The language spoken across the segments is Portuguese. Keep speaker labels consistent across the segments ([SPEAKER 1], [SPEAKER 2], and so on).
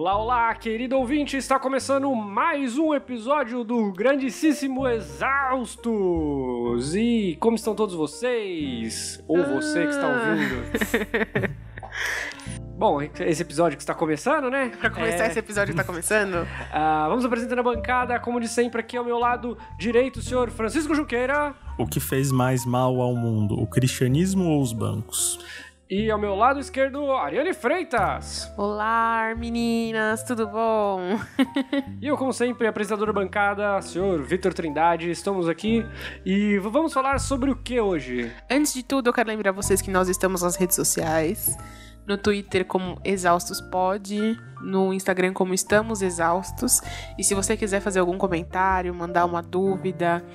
[SPEAKER 1] Olá, olá, querido ouvinte, está começando mais um episódio do grandíssimo Exaustos. E como estão todos vocês? Ou você que está ouvindo? Bom, esse episódio que está começando, né?
[SPEAKER 2] Pra começar esse episódio que está começando.
[SPEAKER 1] Vamos apresentando a bancada, como de sempre, aqui ao meu lado direito, o senhor Francisco Junqueira.
[SPEAKER 3] O que fez mais mal ao mundo, o cristianismo ou os bancos?
[SPEAKER 1] E ao meu lado esquerdo, Ariane Freitas.
[SPEAKER 2] Olá, meninas, tudo bom?
[SPEAKER 1] E eu, como sempre, apresentador da bancada, senhor Vitor Trindade. Estamos aqui e vamos falar sobre o que hoje?
[SPEAKER 2] Antes de tudo, eu quero lembrar vocês que nós estamos nas redes sociais. No Twitter como ExaustosPod, no Instagram como Estamos Exaustos. E se você quiser fazer algum comentário, mandar uma dúvida,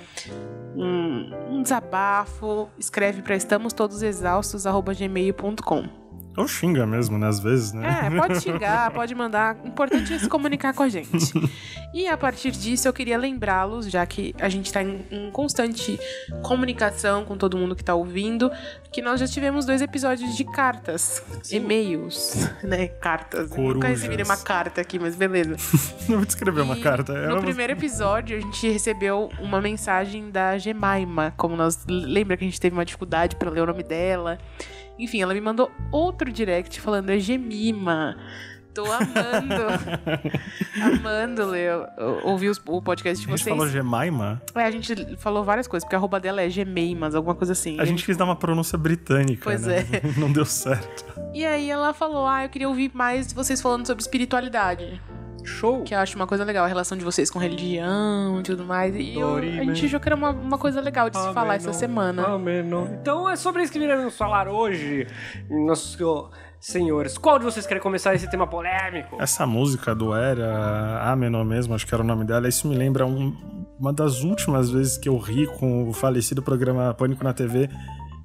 [SPEAKER 2] um desabafo, escreve para estamostodosexaustos@gmail.com.
[SPEAKER 3] Ou xinga mesmo, né? Às vezes, né?
[SPEAKER 2] Pode xingar, pode mandar. O importante é se comunicar com a gente. E a partir disso, eu queria lembrá-los, já que a gente tá em constante comunicação com todo mundo que tá ouvindo, que nós já tivemos 2 episódios de cartas, e-mails, né? Cartas.
[SPEAKER 3] Corujas.
[SPEAKER 2] Nunca recebi nenhuma carta aqui, mas beleza.
[SPEAKER 3] Não vou descrever uma carta.
[SPEAKER 2] No primeiro episódio, a gente recebeu uma mensagem da Gemaima, como lembra que a gente teve uma dificuldade pra ler o nome dela. Enfim, ela me mandou outro direct falando, é Gemima. Tô amando. Amando ler, ouvir o podcast de vocês.
[SPEAKER 3] A gente falou Gemaima?
[SPEAKER 2] A gente falou várias coisas, porque a arroba dela é Gemeimas, alguma coisa assim.
[SPEAKER 3] A gente quis dar uma pronúncia britânica,
[SPEAKER 2] pois
[SPEAKER 3] né?
[SPEAKER 2] É.
[SPEAKER 3] Não deu certo.
[SPEAKER 2] E aí ela falou, eu queria ouvir mais vocês falando sobre espiritualidade.
[SPEAKER 1] Show!
[SPEAKER 2] Que eu acho uma coisa legal, a relação de vocês com religião e tudo mais. E a gente achou que era uma coisa legal de se falar essa semana.
[SPEAKER 1] Então é sobre isso que iremos falar hoje, nossos senhores. Qual de vocês quer começar esse tema polêmico?
[SPEAKER 3] Essa música do Era Amenor mesmo, acho que era o nome dela, isso me lembra uma das últimas vezes que eu ri com o falecido programa Pânico na TV,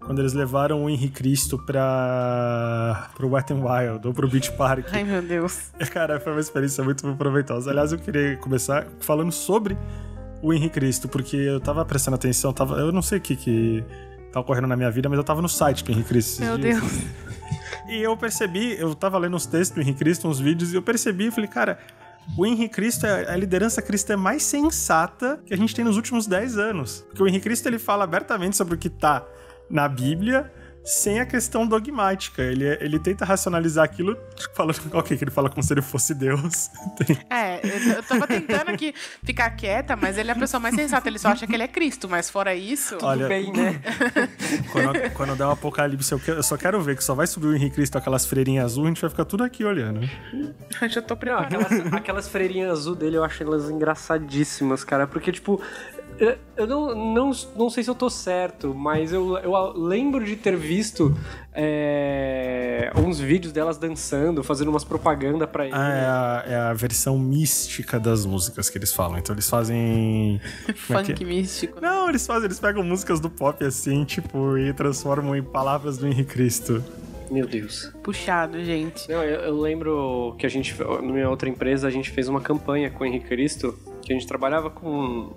[SPEAKER 3] quando eles levaram o Henrique Cristo pro Wet n Wild, ou pro Beach Park.
[SPEAKER 2] Ai, meu Deus.
[SPEAKER 3] Cara, foi uma experiência muito proveitosa. Aliás, eu queria começar falando sobre o Henrique Cristo, porque eu tava prestando atenção, eu não sei o que tá ocorrendo na minha vida, mas eu tava no site do Henrique Cristo esses dias.
[SPEAKER 2] Meu Deus.
[SPEAKER 3] E eu percebi, eu tava lendo uns textos do Henrique Cristo, uns vídeos, e eu percebi e falei, cara, o Henrique Cristo, a liderança cristã mais sensata que a gente tem nos últimos 10 anos. Porque o Henrique Cristo, ele fala abertamente sobre o que tá na Bíblia, sem a questão dogmática. Ele tenta racionalizar aquilo falando, que ele fala como se ele fosse Deus.
[SPEAKER 2] Eu tava tentando aqui ficar quieta, mas ele é a pessoa mais sensata, ele só acha que ele é Cristo, mas fora isso...
[SPEAKER 1] Tudo bem, né?
[SPEAKER 3] Quando der o apocalipse, eu só quero ver que só vai subir o Henrique Cristo aquelas freirinhas azul, a gente vai ficar tudo aqui olhando.
[SPEAKER 2] Eu já tô preparado.
[SPEAKER 1] Aquelas freirinhas azul dele, eu acho elas engraçadíssimas, cara, porque, tipo... Eu não sei se eu tô certo, mas eu lembro de ter visto uns vídeos delas dançando, fazendo umas propagandas pra ele.
[SPEAKER 3] É a versão mística das músicas que eles falam. Então eles fazem...
[SPEAKER 2] Funk místico.
[SPEAKER 3] Não, eles pegam músicas do pop assim, tipo, e transformam em palavras do Henrique Cristo.
[SPEAKER 1] Meu Deus.
[SPEAKER 2] Puxado, gente.
[SPEAKER 1] Não, eu lembro que na minha outra empresa, a gente fez uma campanha com o Henrique Cristo, que a gente trabalhava com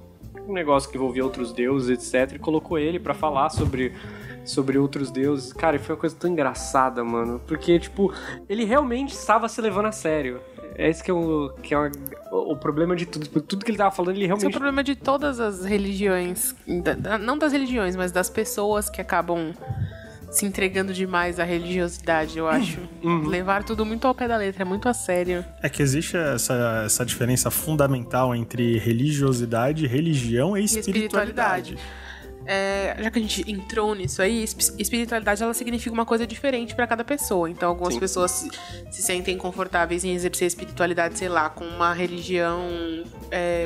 [SPEAKER 1] um negócio que envolvia outros deuses, etc. E colocou ele pra falar sobre outros deuses. Cara, e foi uma coisa tão engraçada, mano. Porque, tipo, ele realmente estava se levando a sério. É esse que é o problema de tudo. Tudo que ele tava falando, ele realmente...
[SPEAKER 2] Esse é o problema de todas as religiões. Não das religiões, mas das pessoas que acabam se entregando demais à religiosidade, eu acho. Levar tudo muito ao pé da letra, muito a sério.
[SPEAKER 3] É que existe essa diferença fundamental entre religiosidade, religião e espiritualidade.
[SPEAKER 2] Já que a gente entrou nisso aí, espiritualidade ela significa uma coisa diferente pra cada pessoa. Então algumas pessoas se sentem confortáveis em exercer espiritualidade, sei lá, com uma religião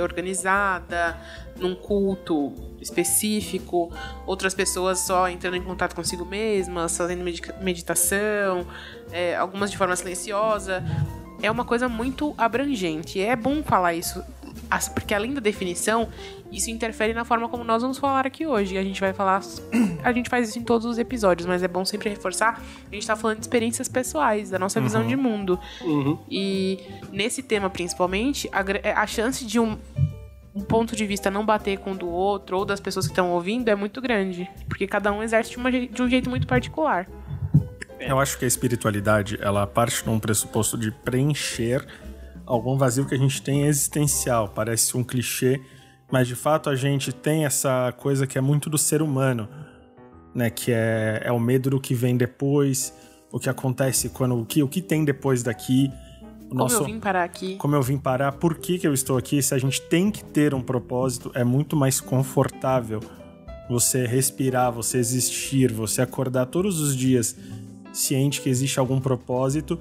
[SPEAKER 2] organizada, num culto específico. Outras pessoas só entrando em contato consigo mesmas, fazendo meditação, algumas de forma silenciosa. É uma coisa muito abrangente. E é bom falar isso, porque além da definição, isso interfere na forma como nós vamos falar aqui hoje. E a gente vai falar... A gente faz isso em todos os episódios, mas é bom sempre reforçar. A gente tá falando de experiências pessoais, da nossa visão de mundo. E nesse tema, principalmente, a chance de um ponto de vista não bater com o do outro, ou das pessoas que estão ouvindo, é muito grande. Porque cada um exerce de um jeito muito particular.
[SPEAKER 3] Eu acho que a espiritualidade, ela parte de um pressuposto de preencher algum vazio que a gente tem é existencial, parece um clichê, mas de fato a gente tem essa coisa que é muito do ser humano, né? Que é o medo do que vem depois, o que acontece o que tem depois daqui.
[SPEAKER 2] Como eu vim parar aqui.
[SPEAKER 3] Como eu vim parar, por que eu estou aqui? Se a gente tem que ter um propósito, é muito mais confortável você respirar, você existir, você acordar todos os dias ciente que existe algum propósito.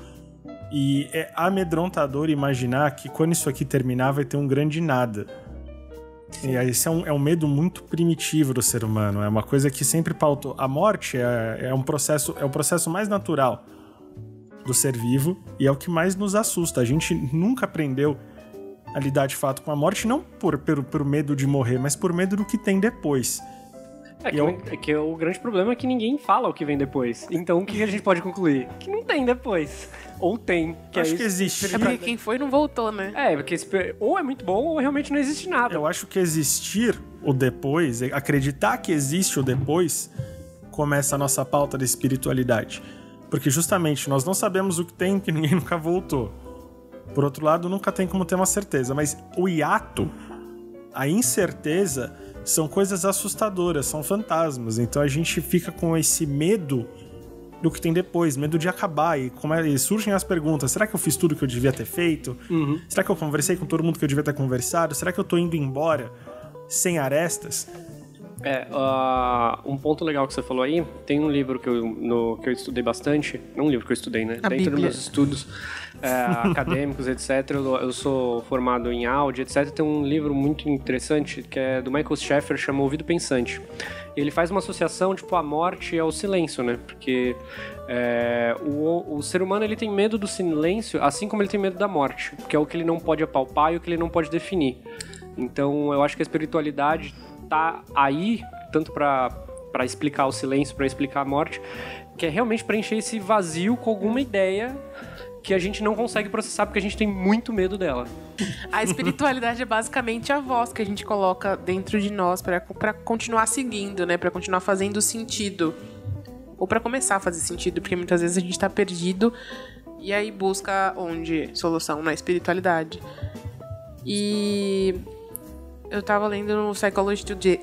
[SPEAKER 3] E é amedrontador imaginar que quando isso aqui terminar vai ter um grande nada. Sim. E esse é um medo muito primitivo do ser humano. É uma coisa que sempre pautou. A morte é o processo mais natural do ser vivo e é o que mais nos assusta. A gente nunca aprendeu a lidar de fato com a morte, não por medo de morrer, mas por medo do que tem depois.
[SPEAKER 1] Que o grande problema é que ninguém fala o que vem depois. Então o que a gente pode concluir? Que não tem depois. Ou tem.
[SPEAKER 3] Acho que existe.
[SPEAKER 2] É porque quem foi não voltou, né?
[SPEAKER 1] Porque ou é muito bom ou realmente não existe nada.
[SPEAKER 3] Eu acho que existir o depois, acreditar que existe o depois, começa a nossa pauta da espiritualidade. Porque justamente nós não sabemos o que tem, que ninguém nunca voltou. Por outro lado, nunca tem como ter uma certeza. Mas o hiato, a incerteza, são coisas assustadoras, são fantasmas. Então a gente fica com esse medo do que tem depois, medo de acabar. E surgem as perguntas: será que eu fiz tudo que eu devia ter feito? Uhum. Será que eu conversei com todo mundo que eu devia ter conversado? Será que eu tô indo embora sem arestas?
[SPEAKER 1] Um ponto legal que você falou aí, tem um livro que eu estudei bastante, não um livro que eu estudei, né? Dentro dos meus estudos acadêmicos, etc. Eu sou formado em áudio, etc. Tem um livro muito interessante que é do Michael Schaeffer, chama Ouvido Pensante. Ele faz uma associação, tipo, a morte ao silêncio, né? Porque o ser humano, ele tem medo do silêncio, assim como ele tem medo da morte, que é o que ele não pode apalpar e o que ele não pode definir. Então, eu acho que a espiritualidade tá aí, tanto para explicar o silêncio, para explicar a morte, que é realmente preencher esse vazio com alguma ideia que a gente não consegue processar porque a gente tem muito medo dela.
[SPEAKER 2] A espiritualidade é basicamente a voz que a gente coloca dentro de nós para continuar seguindo, né? Para continuar fazendo sentido. Ou para começar a fazer sentido, porque muitas vezes a gente tá perdido e aí busca onde? Solução na espiritualidade. E eu tava lendo no Psychology Today.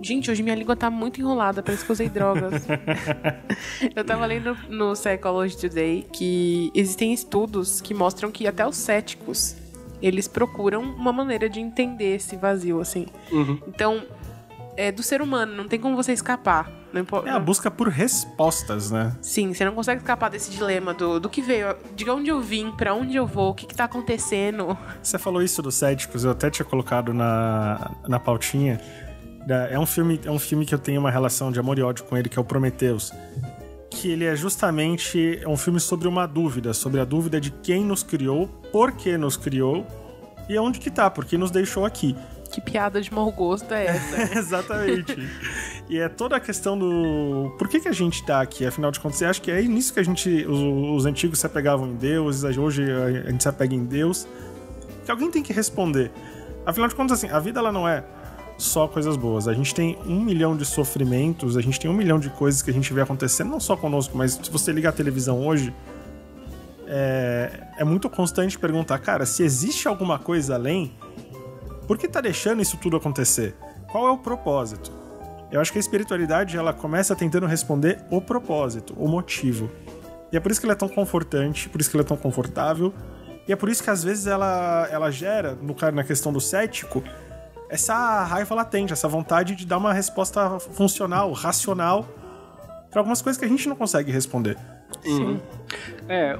[SPEAKER 2] Gente, hoje minha língua tá muito enrolada, parece que eu usei drogas. Eu tava lendo no Psychology Today que existem estudos que mostram que até os céticos, eles procuram uma maneira de entender esse vazio, assim. Uhum. Então, é do ser humano, não tem como você escapar.
[SPEAKER 3] A busca por respostas, né?
[SPEAKER 2] Sim, você não consegue escapar desse dilema do que veio, de onde eu vim, pra onde eu vou, o que tá acontecendo.
[SPEAKER 3] Você falou isso dos céticos, eu até tinha colocado na pautinha. É um filme que eu tenho uma relação de amor e ódio com ele, que é o Prometheus. Que ele é justamente um filme sobre uma dúvida, sobre a dúvida de quem nos criou, por que nos criou e onde que tá, por que nos deixou aqui.
[SPEAKER 2] Que piada de mau gosto é essa?
[SPEAKER 3] Exatamente. E é toda a questão do... Por que a gente tá aqui? Afinal de contas, você acha que é nisso que os antigos se apegavam em Deus, hoje a gente se apega em Deus? Que alguém tem que responder. Afinal de contas, assim, a vida ela não é só coisas boas. A gente tem 1 milhão de sofrimentos, a gente tem 1 milhão de coisas que a gente vê acontecendo, não só conosco, mas se você ligar a televisão hoje, é muito constante perguntar, cara, se existe alguma coisa além, por que tá deixando isso tudo acontecer? Qual é o propósito? Eu acho que a espiritualidade, ela começa tentando responder o propósito, o motivo. E é por isso que ela é tão confortante, por isso que ela é tão confortável, e é por isso que às vezes ela gera, na questão do cético, essa raiva latente, essa vontade de dar uma resposta funcional, racional, para algumas coisas que a gente não consegue responder.
[SPEAKER 1] Sim. É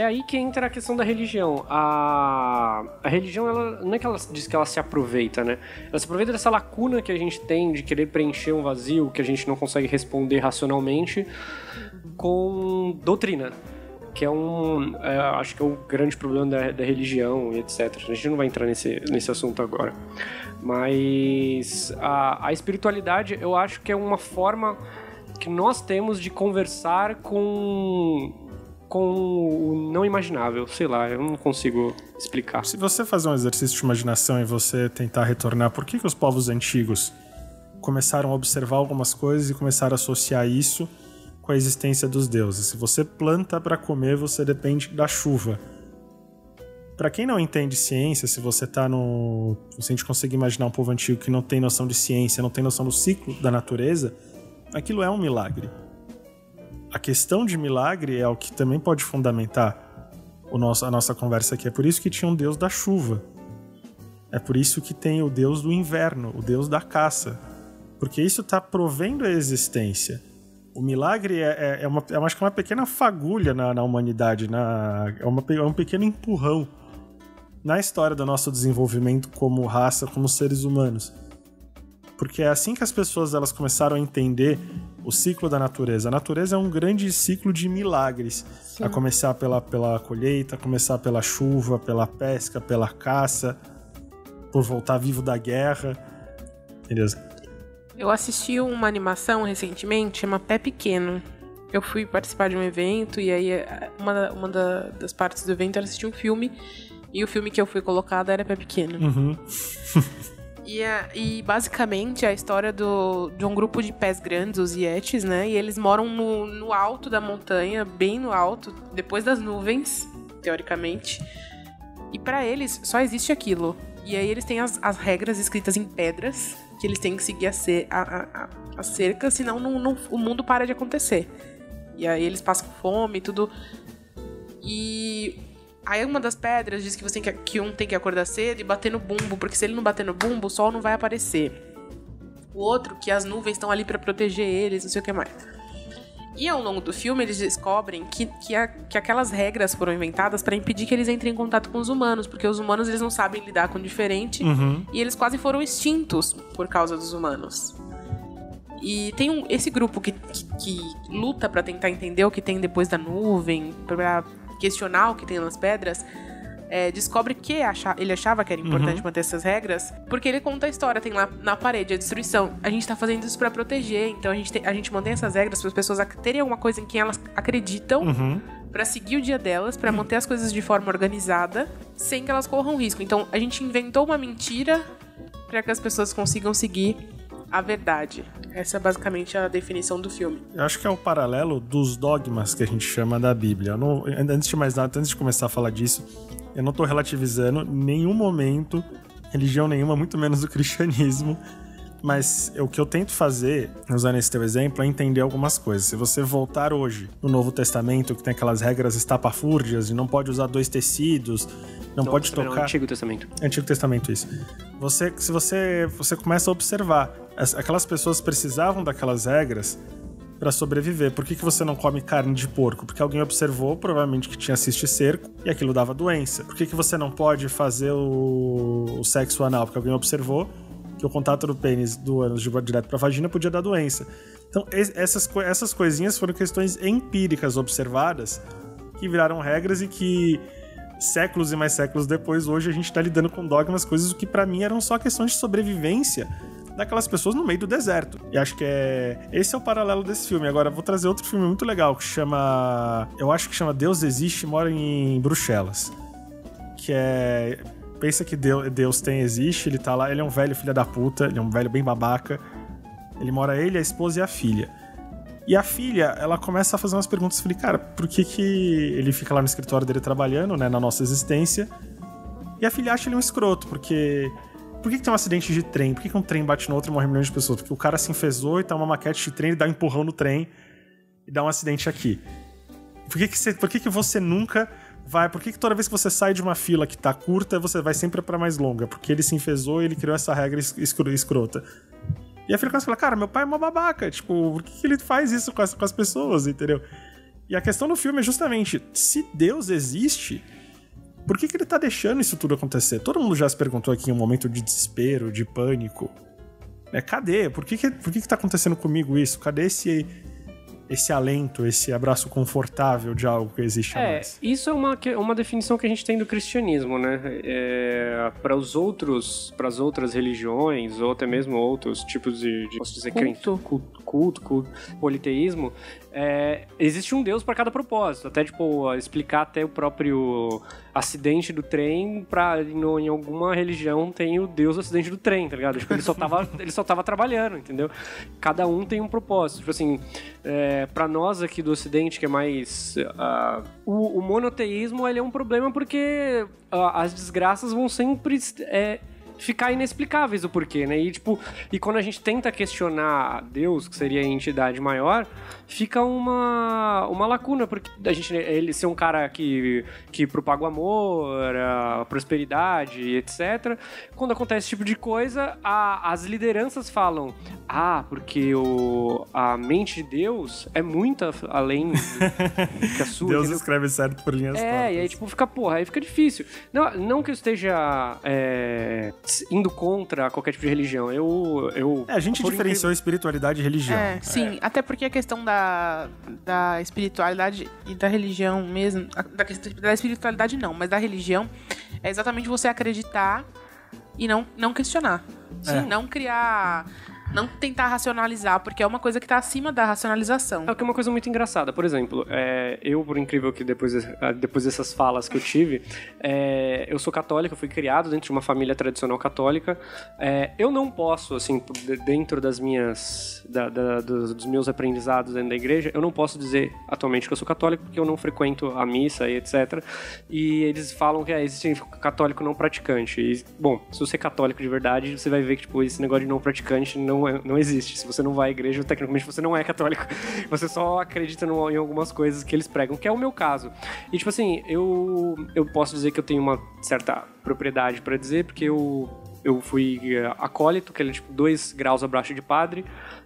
[SPEAKER 1] aí que entra a questão da religião. A religião, ela não é que ela diz que ela se aproveita, né? Ela se aproveita dessa lacuna que a gente tem de querer preencher um vazio que a gente não consegue responder racionalmente com doutrina. Que acho que é o grande problema da religião e etc. A gente não vai entrar nesse assunto agora. Mas a espiritualidade, eu acho que é uma forma que nós temos de conversar com o não imaginável. Sei lá, eu não consigo explicar.
[SPEAKER 3] Se você fazer um exercício de imaginação e você tentar retornar, por que os povos antigos começaram a observar algumas coisas e começaram a associar isso com a existência dos deuses? Se você planta para comer, você depende da chuva. Pra quem não entende ciência, se você tá no... Se a gente conseguir imaginar um povo antigo que não tem noção de ciência, não tem noção do ciclo da natureza, aquilo é um milagre. A questão de milagre é o que também pode fundamentar a nossa conversa aqui. É por isso que tinha um deus da chuva. É por isso que tem o deus do inverno, o deus da caça. Porque isso tá provendo a existência. O milagre acho que é uma pequena fagulha na humanidade, é um pequeno empurrão na história do nosso desenvolvimento como raça, como seres humanos. Porque é assim que as pessoas elas começaram a entender o ciclo da natureza. A natureza é um grande ciclo de milagres. Sim. A começar pela colheita, a começar pela chuva, pela pesca, pela caça, por voltar vivo da guerra. Beleza?
[SPEAKER 2] Eu assisti uma animação recentemente, chama Pé Pequeno. Eu fui participar de um evento e aí uma das partes do evento era assistir um filme. E o filme que eu fui colocada era Pé Pequeno.
[SPEAKER 3] Uhum.
[SPEAKER 2] E basicamente a história de um grupo de pés grandes, os Yetis, né? E eles moram no alto da montanha, bem no alto, depois das nuvens, teoricamente. E pra eles só existe aquilo. E aí eles têm as regras escritas em pedras, que eles têm que seguir a cerca, senão o mundo para de acontecer. E aí eles passam fome e tudo. E aí uma das pedras diz que um tem que acordar cedo e bater no bumbo, porque se ele não bater no bumbo, o sol não vai aparecer. O outro, que as nuvens estão ali pra proteger eles, não sei o que mais. E ao longo do filme eles descobrem que aquelas regras foram inventadas pra impedir que eles entrem em contato com os humanos, porque os humanos eles não sabem lidar com o diferente, e eles quase foram extintos por causa dos humanos. E tem esse grupo que luta pra tentar entender o que tem depois da nuvem, pra questionar o que tem nas pedras, descobre que ele achava que era importante manter essas regras, porque ele conta a história, tem lá na parede a destruição. A gente tá fazendo isso pra proteger, então a gente mantém essas regras para as pessoas terem alguma coisa em que elas acreditam, pra seguir o dia delas, pra manter as coisas de forma organizada, sem que elas corram risco. Então a gente inventou uma mentira pra que as pessoas consigam seguir a verdade. Essa é basicamente a definição do filme.
[SPEAKER 3] Eu acho que é o paralelo dos dogmas que a gente chama da Bíblia. Antes de mais nada, antes de começar a falar disso, eu não tô relativizando em nenhum momento religião nenhuma, muito menos o cristianismo. Mas o que eu tento fazer, usando esse teu exemplo, é entender algumas coisas. Se você voltar hoje no Novo Testamento, que tem aquelas regras estapafúrdias, de não pode usar 2 tecidos, não pode tocar...
[SPEAKER 1] Não, Antigo Testamento.
[SPEAKER 3] Antigo Testamento, isso. Se você começa a observar, aquelas pessoas precisavam daquelas regras para sobreviver. Por que você não come carne de porco? Porque alguém observou, provavelmente, que tinha cisticerco e aquilo dava doença. Por que você não pode fazer o sexo anal? Porque alguém observou que o contato do pênis do ânus direto pra vagina podia dar doença. Então, essas coisinhas foram questões empíricas observadas que viraram regras e que séculos e mais séculos depois, hoje a gente tá lidando com dogmas, coisas que pra mim eram só questões de sobrevivência daquelas pessoas no meio do deserto. E acho que esse é o paralelo desse filme. Agora, vou trazer outro filme muito legal que chama... Eu acho que chama Deus Existe e Mora em Bruxelas. Que é... Pensa que Deus existe, ele tá lá, ele é um velho filho da puta, ele é um velho bem babaca. Ele mora ele, a esposa e a filha. E a filha, ela começa a fazer umas perguntas. Eu falei, cara, por que ele fica lá no escritório dele trabalhando, né, na nossa existência? E a filha acha ele um escroto, porque... Por que tem um acidente de trem? Por que um trem bate no outro e morre milhões de pessoas? Porque o cara se enfesou e tá uma maquete de trem, ele dá um empurrão no trem e dá um acidente aqui. Por que você nunca... Por que toda vez que você sai de uma fila que tá curta, você vai sempre pra mais longa? Porque ele se enfesou e ele criou essa regra escrota. E a filha começa a falar, cara, meu pai é uma babaca, tipo, por que ele faz isso com as pessoas, entendeu? E a questão do filme é justamente, se Deus existe, por que ele tá deixando isso tudo acontecer? Todo mundo já se perguntou aqui em um momento de desespero, de pânico. Cadê? Por que tá acontecendo comigo isso? Cadê esse alento, esse abraço confortável de algo que existe a mais?
[SPEAKER 1] Isso é uma definição que a gente tem do cristianismo, né? Para as outras religiões, ou até mesmo outros tipos de posso dizer, culto, politeísmo, existe um Deus para cada propósito. Até, explicar até acidente do trem, em alguma religião tem o Deus do acidente do trem, tá ligado? Tipo, ele só tava trabalhando, entendeu? Cada um tem um propósito. Tipo assim, pra nós aqui do Ocidente, que é mais... o monoteísmo, ele é um problema porque as desgraças vão sempre... ficar inexplicáveis o porquê, né? E quando a gente tenta questionar Deus, que seria a entidade maior, fica uma lacuna, porque ele ser um cara que propaga o amor, a prosperidade, etc. Quando acontece esse tipo de coisa, as lideranças falam, porque a mente de Deus é muito além que a sua.
[SPEAKER 3] Deus escreve certo por linhas tortas.
[SPEAKER 1] E aí aí fica difícil. Não que eu esteja indo contra qualquer tipo de religião.
[SPEAKER 3] A gente diferenciou espiritualidade e religião.
[SPEAKER 2] Sim, até porque a questão da espiritualidade e da religião mesmo, da espiritualidade não, mas da religião, é exatamente você acreditar e não questionar. Sim, não criar... Não tentar racionalizar, porque é uma coisa que tá acima da racionalização.
[SPEAKER 1] É que é uma coisa muito engraçada. Por exemplo, eu, por incrível que depois dessas falas que eu tive, eu sou católico, eu fui criado dentro de uma família tradicional católica. Eu não posso, assim, dentro dos meus aprendizados dentro da igreja, eu não posso dizer atualmente que eu sou católico, porque eu não frequento a missa e etc. E eles falam que existe católico não praticante. E, bom, se você é católico de verdade, você vai ver que tipo, esse negócio de não praticante não existe. Se você não vai à igreja, tecnicamente você não é católico. Você só acredita em algumas coisas que eles pregam, que é o meu caso. E, tipo assim, eu posso dizer que eu tenho uma certa propriedade pra dizer, porque eu fui acólito, que é tipo 2 graus abaixo de padre.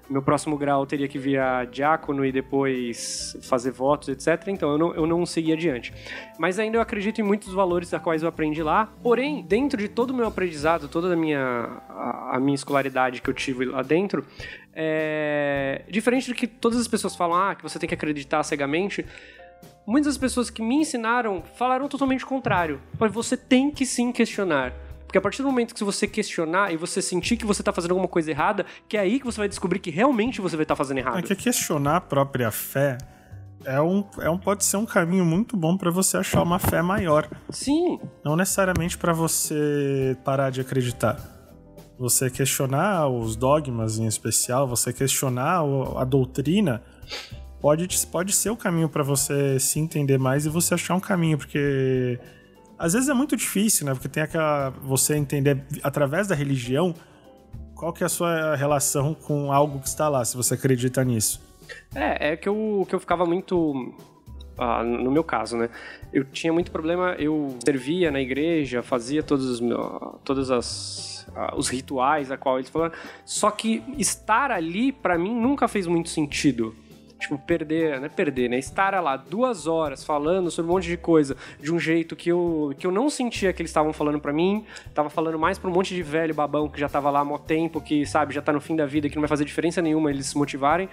[SPEAKER 1] Meu próximo grau teria que virar diácono e depois fazer votos, etc. Então eu não segui adiante. Mas ainda eu acredito em muitos valores a quais eu aprendi lá. Porém, dentro de todo o meu aprendizado, toda a minha escolaridade que eu tive lá dentro, diferente do que todas as pessoas falam, que você tem que acreditar cegamente, muitas das pessoas que me ensinaram falaram totalmente o contrário. Mas você tem que sim questionar. Porque a partir do momento que você questionar e você sentir que você tá fazendo alguma coisa errada, que é aí que você vai descobrir que realmente você vai estar fazendo errado.
[SPEAKER 3] Que questionar a própria fé pode ser um caminho muito bom pra você achar uma fé maior.
[SPEAKER 1] Sim.
[SPEAKER 3] Não necessariamente pra você parar de acreditar. Você questionar os dogmas em especial, você questionar a doutrina, pode ser o caminho pra você se entender mais e você achar um caminho, porque... Às vezes é muito difícil, né? Porque tem você entender através da religião qual que é a sua relação com algo que está lá, se você acredita nisso.
[SPEAKER 1] É que eu ficava muito... no meu caso, né? Eu tinha muito problema, eu servia na igreja, fazia todos os rituais a qual eles falaram, só que estar ali, pra mim, nunca fez muito sentido. Tipo, estar lá 2 horas falando sobre um monte de coisa de um jeito que eu não sentia que eles estavam falando pra mim, tava falando mais pra um monte de velho babão que já tava lá há mó tempo, que, sabe, já tá no fim da vida, que não vai fazer diferença nenhuma eles se motivarem.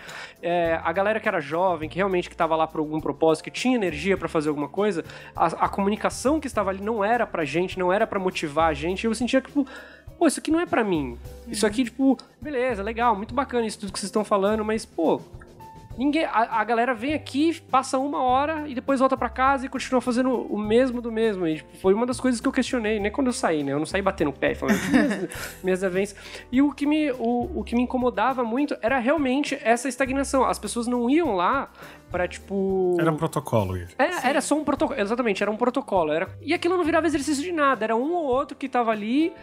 [SPEAKER 1] A galera que era jovem, que realmente que tava lá por algum propósito, que tinha energia pra fazer alguma coisa, a comunicação que estava ali não era pra gente, não era pra motivar a gente, e eu sentia que, tipo, pô, isso aqui não é pra mim. Isso aqui, tipo, beleza, legal, muito bacana isso tudo que vocês estão falando, mas, pô... A galera vem aqui, passa 1 hora e depois volta pra casa e continua fazendo o mesmo do mesmo. E, tipo, foi uma das coisas que eu questionei, nem quando eu saí, né? Eu não saí batendo o pé, falando minhas avenças. E o que me incomodava muito era realmente essa estagnação. As pessoas não iam lá pra, tipo...
[SPEAKER 3] Era um protocolo.
[SPEAKER 1] Era só um protocolo. Exatamente, era um protocolo. E aquilo não virava exercício de nada. Era um ou outro que tava ali,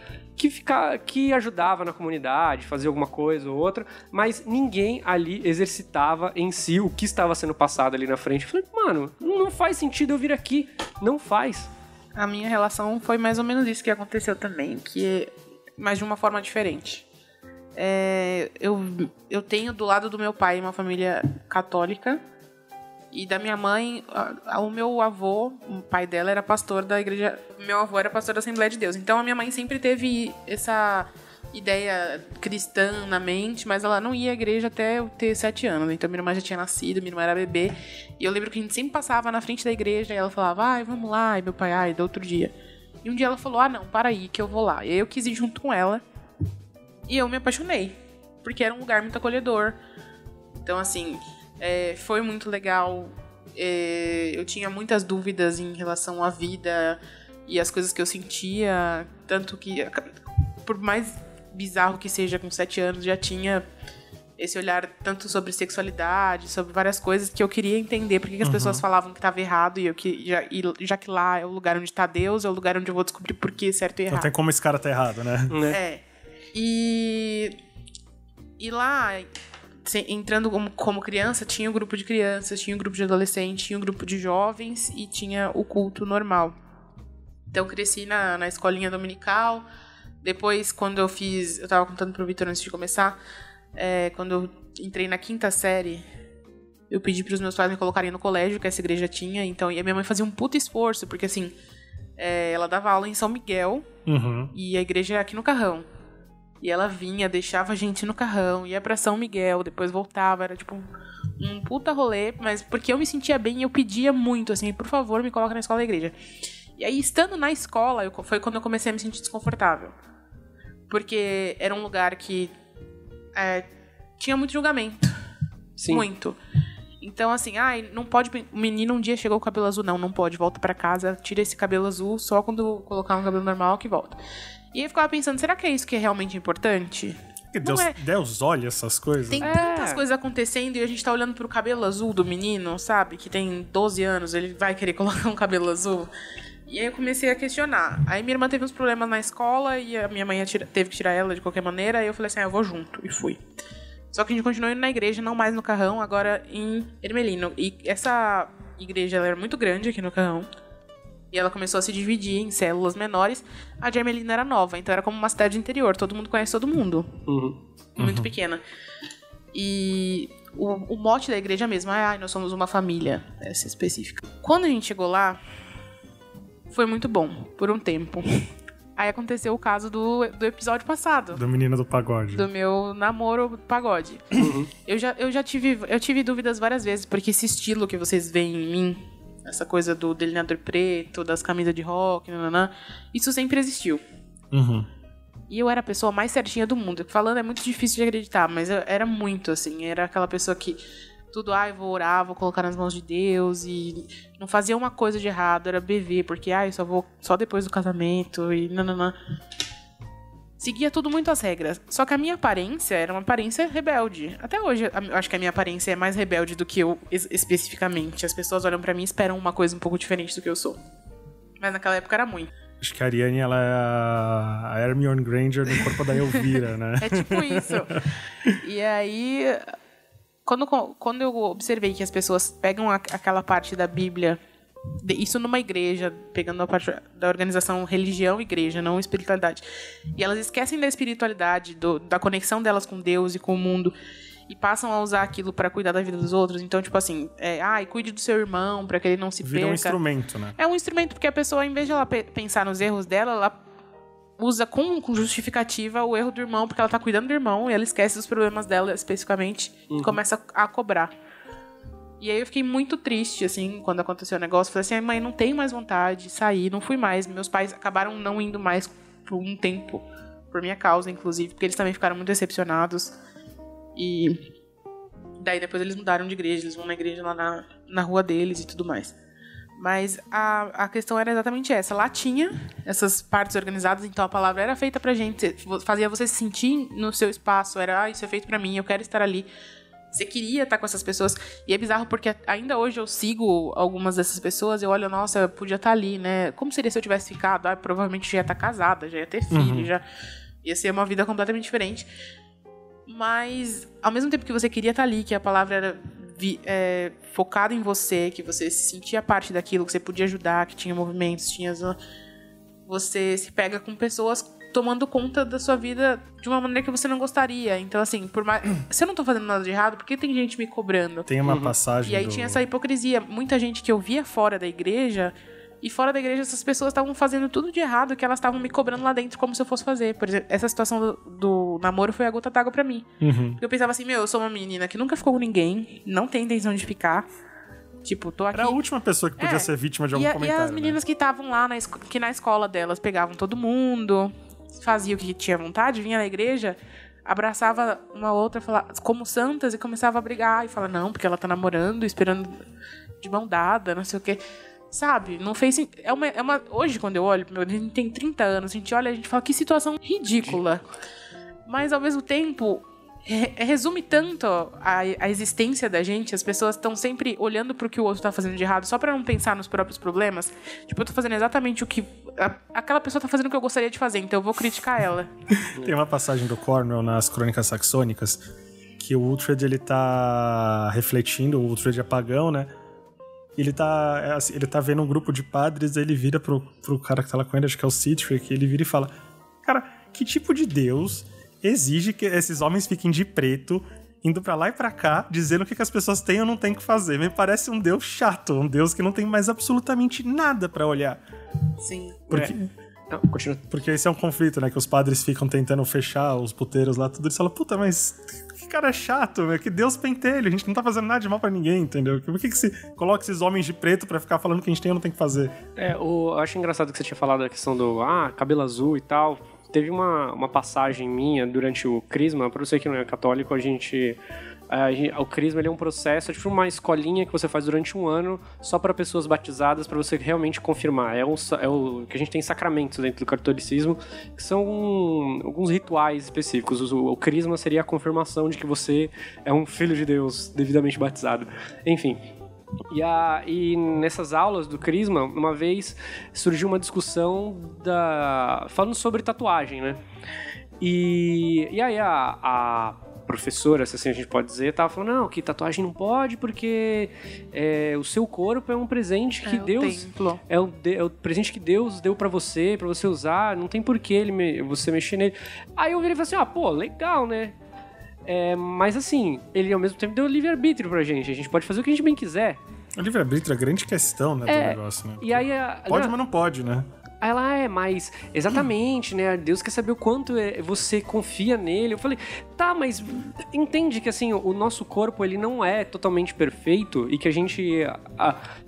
[SPEAKER 1] que ajudava na comunidade, fazia alguma coisa ou outra, mas ninguém ali exercitava em si o que estava sendo passado ali na frente. Eu falei, mano, não faz sentido eu vir aqui. Não faz.
[SPEAKER 2] A minha relação foi mais ou menos isso que aconteceu também, mas de uma forma diferente. Eu tenho do lado do meu pai uma família católica, e da minha mãe, o meu avô, o pai dela era pastor da igreja, meu avô era pastor da Assembleia de Deus. Então a minha mãe sempre teve essa ideia cristã na mente, mas ela não ia à igreja até eu ter 7 anos. Então minha irmã já tinha nascido, minha irmã era bebê, e eu lembro que a gente sempre passava na frente da igreja e ela falava, vamos lá, e meu pai, do outro dia. E um dia ela falou, não, para aí que eu vou lá. E aí eu quis ir junto com ela, e eu me apaixonei, porque era um lugar muito acolhedor. Então assim... foi muito legal. Eu tinha muitas dúvidas em relação à vida, e as coisas que eu sentia, tanto que, por mais bizarro que seja, com 7 anos, já tinha esse olhar tanto sobre sexualidade, sobre várias coisas que eu queria entender por que as pessoas falavam que estava errado, e já que lá é o lugar onde está Deus, é o lugar onde eu vou descobrir por que certo e errado.
[SPEAKER 3] Não tem como esse cara tá errado, né?
[SPEAKER 2] É. E lá, entrando como criança, tinha um grupo de crianças, tinha um grupo de adolescentes, tinha um grupo de jovens e tinha o culto normal. Então, cresci na escolinha dominical. Depois, quando eu tava contando pro Vitor antes de começar, quando eu entrei na 5ª série, eu pedi pros meus pais me colocarem no colégio que essa igreja tinha. Então, e a minha mãe fazia um puto esforço, porque assim, ela dava aula em São Miguel, e a igreja é aqui no Carrão. E ela vinha, deixava a gente no carrão, ia pra São Miguel, depois voltava, era tipo um puta rolê, mas porque eu me sentia bem, eu pedia muito, assim, por favor, me coloca na escola da igreja. E aí, estando na escola, foi quando eu comecei a me sentir desconfortável. Porque era um lugar que tinha muito julgamento.
[SPEAKER 1] Sim.
[SPEAKER 2] Muito. Então, assim, não pode... O menino um dia chegou com o cabelo azul. Não pode. Volta pra casa, tira esse cabelo azul, só quando colocar um cabelo normal que volta. E eu ficava pensando, será que é isso que é realmente importante?
[SPEAKER 3] Deus olha essas coisas.
[SPEAKER 2] Tem tantas coisas acontecendo e a gente tá olhando pro cabelo azul do menino, sabe? Que tem 12 anos, ele vai querer colocar um cabelo azul. E aí eu comecei a questionar. Aí minha irmã teve uns problemas na escola e a minha mãe teve que tirar ela de qualquer maneira. Aí eu falei assim, eu vou junto. E fui. Só que a gente continuou indo na igreja, não mais no Carrão, agora em Ermelino. E essa igreja, ela era muito grande aqui no Carrão. E ela começou a se dividir em células menores. A de Ermelino era nova, então era como uma cidade interior. Todo mundo conhece todo mundo. Muito pequena. E o mote da igreja mesmo é nós somos uma família. Essa específica. Quando a gente chegou lá, foi muito bom, por um tempo. Aí aconteceu o caso do episódio passado.
[SPEAKER 3] Do menino do pagode.
[SPEAKER 2] Do meu namoro do pagode. Eu tive dúvidas várias vezes, porque esse estilo que vocês veem em mim, essa coisa do delineador preto, das camisas de rock, isso sempre existiu. E eu era a pessoa mais certinha do mundo. Falando é muito difícil de acreditar, mas eu era muito assim. Era aquela pessoa que tudo, eu vou orar, vou colocar nas mãos de Deus, e não fazia uma coisa de errado, era BV, porque eu só vou só depois do casamento, e Seguia tudo muito às regras. Só que a minha aparência era uma aparência rebelde. Até hoje, eu acho que a minha aparência é mais rebelde do que eu, especificamente. As pessoas olham pra mim e esperam uma coisa um pouco diferente do que eu sou. Mas naquela época era muito.
[SPEAKER 3] Acho que a Ariane, ela é a Hermione Granger no corpo da Elvira, né?
[SPEAKER 2] É tipo isso. E aí, quando eu observei que as pessoas pegam aquela parte da Bíblia, isso numa igreja, pegando a parte da organização religião, igreja, não espiritualidade, e elas esquecem da espiritualidade, da conexão delas com Deus e com o mundo, e passam a usar aquilo para cuidar da vida dos outros. Então, tipo assim, cuide do seu irmão para que ele não se perca.
[SPEAKER 3] Vira um instrumento, né?
[SPEAKER 2] É um instrumento, porque a pessoa, em vez de ela pensar nos erros dela, ela usa com justificativa o erro do irmão, porque ela tá cuidando do irmão, e ela esquece dos problemas dela especificamente, e começa a cobrar. E aí eu fiquei muito triste, assim, quando aconteceu o negócio. Falei assim, mãe, não tenho mais vontade de sair, não fui mais. Meus pais acabaram não indo mais por um tempo, por minha causa, inclusive, porque eles também ficaram muito decepcionados. E daí depois eles mudaram de igreja, eles vão na igreja lá na rua deles e tudo mais. Mas a questão era exatamente essa. Lá tinha essas partes organizadas, então a palavra era feita pra gente, fazia você se sentir no seu espaço, era, isso é feito pra mim, eu quero estar ali. Você queria estar com essas pessoas. E é bizarro porque ainda hoje eu sigo algumas dessas pessoas e eu olho, nossa, eu podia estar ali, né? Como seria se eu tivesse ficado? Provavelmente já ia estar casada, já ia ter filho, já ia ser uma vida completamente diferente. Mas, ao mesmo tempo que você queria estar ali, que a palavra era focada em você, que você se sentia parte daquilo, que você podia ajudar, que tinha movimentos, você se pega com pessoas tomando conta da sua vida de uma maneira que você não gostaria. Então, assim, se eu não tô fazendo nada de errado, por que tem gente me cobrando?
[SPEAKER 3] Tem uma passagem.
[SPEAKER 2] E aí tinha essa hipocrisia. Muita gente que eu via fora da igreja, e fora da igreja essas pessoas estavam fazendo tudo de errado, que elas estavam me cobrando lá dentro como se eu fosse fazer. Por exemplo, essa situação do namoro foi a gota d'água pra mim. Eu pensava assim, eu sou uma menina que nunca ficou com ninguém, não tem intenção de ficar. Tipo, tô aqui.
[SPEAKER 3] Era a última pessoa que podia ser vítima de algum comentário.
[SPEAKER 2] E as meninas, né, que estavam lá, que na escola delas pegavam todo mundo, fazia o que tinha vontade, vinha na igreja, abraçava uma outra, falava, como santas, e começava a brigar. E fala, não, porque ela tá namorando, esperando de mão dada, não sei o quê. Sabe? Não fez... Hoje, quando eu olho, a gente tem 30 anos, a gente olha e a gente fala que situação ridícula. Mas, ao mesmo tempo, resume tanto a existência da gente. As pessoas estão sempre olhando pro que o outro tá fazendo de errado, só pra não pensar nos próprios problemas. Tipo, eu tô fazendo exatamente o que... aquela pessoa tá fazendo o que eu gostaria de fazer, então eu vou criticar ela.
[SPEAKER 3] Tem uma passagem do Cornwell nas Crônicas Saxônicas que o Uhtred, ele tá refletindo, o Uhtred é pagão, né? Ele tá vendo um grupo de padres, aí ele vira pro cara que tá lá com ele, acho que é o Sihtric, ele vira e fala: cara, que tipo de Deus exige que esses homens fiquem de preto, indo pra lá e pra cá, dizendo o que as pessoas têm ou não têm que fazer? Me parece um Deus chato, um Deus que não tem mais absolutamente nada pra olhar.
[SPEAKER 2] Sim.
[SPEAKER 3] Porque esse é um conflito, né? Que os padres ficam tentando fechar os puteiros lá, tudo. Eles falam: puta, mas que cara chato, velho. Que Deus pentelho. A gente não tá fazendo nada de mal pra ninguém, entendeu? Por que se coloca esses homens de preto pra ficar falando que a gente tem ou não tem que fazer?
[SPEAKER 1] Eu acho engraçado que você tinha falado da questão do cabelo azul e tal. Teve uma passagem minha durante o Crisma. Pra você que não é católico, o Crisma, ele é um processo, é tipo uma escolinha que você faz durante um ano só para pessoas batizadas, para você realmente confirmar. É o que a gente tem sacramentos dentro do catolicismo, que são alguns rituais específicos. O Crisma seria a confirmação de que você é um filho de Deus devidamente batizado. Enfim. E nessas aulas do Crisma, uma vez surgiu uma discussão falando sobre tatuagem, né? E aí a professora, se assim a gente pode dizer, tava falando, não, que tatuagem não pode porque o seu corpo é um presente que Deus... É o presente que Deus deu pra você usar, não tem por que você mexer nele. Aí eu virei e falei assim, pô, legal, né? Mas assim, ele ao mesmo tempo deu livre-arbítrio pra gente, a gente pode fazer o que a gente bem quiser.
[SPEAKER 3] O livre-arbítrio é a grande questão, né, do negócio, né?
[SPEAKER 1] E aí
[SPEAKER 3] pode, mas não pode, né?
[SPEAKER 1] Aí ela mas exatamente, né? Deus quer saber o quanto você confia nele. Eu falei, tá, mas entende que assim, o nosso corpo, ele não é totalmente perfeito e que a gente...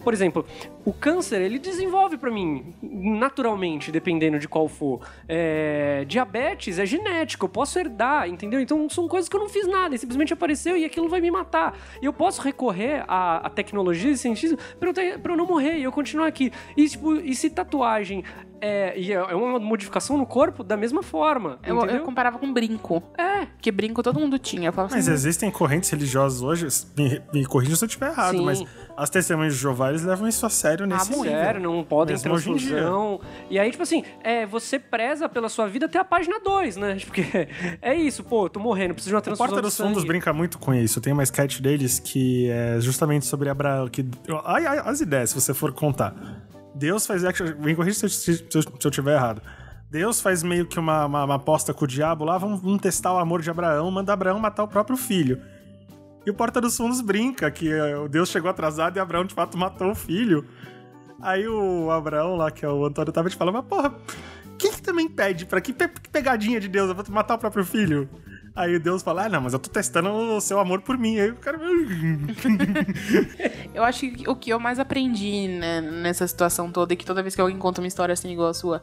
[SPEAKER 1] por exemplo, o câncer, ele desenvolve pra mim naturalmente, dependendo de qual for. Diabetes é genético, eu posso herdar, entendeu? Então são coisas que eu não fiz nada, ele simplesmente apareceu e aquilo vai me matar. E eu posso recorrer à tecnologia e cientismo pra eu não morrer e eu continuar aqui. E, tipo, e se tatuagem é uma modificação no corpo da mesma forma.
[SPEAKER 2] Eu comparava com brinco. Porque brinco todo mundo tinha.
[SPEAKER 3] Mas assim, existem correntes religiosas hoje, me corrija se eu estiver errado, sim, mas as testemunhas de Jeová, eles levam isso a sério nesse nível.
[SPEAKER 1] Sério, não podem transfusão. E aí, tipo assim, você preza pela sua vida até a página 2, né? Porque é isso, pô, eu tô morrendo, preciso de uma transfusão.
[SPEAKER 3] A Porta dos Fundos brinca muito com isso. Tem uma sketch deles que é justamente sobre Abraão. As ideias, se você for contar. Deus faz... Me corrija se eu estiver errado. Deus faz meio que uma aposta com o diabo lá, vamos testar o amor de Abraão, manda Abraão matar o próprio filho. E o Porta dos Fundos brinca que o Deus chegou atrasado e Abraão de fato matou o filho. Aí o Abraão lá, que é o Antônio Tava, te fala, mas porra, quem que também pede? Pra que pegadinha de Deus? Eu vou matar o próprio filho? Aí Deus fala, não, mas eu tô testando o seu amor por mim. Aí o cara...
[SPEAKER 2] Eu acho que o que eu mais aprendi, né, nessa situação toda, é que toda vez que alguém conta uma história assim igual a sua,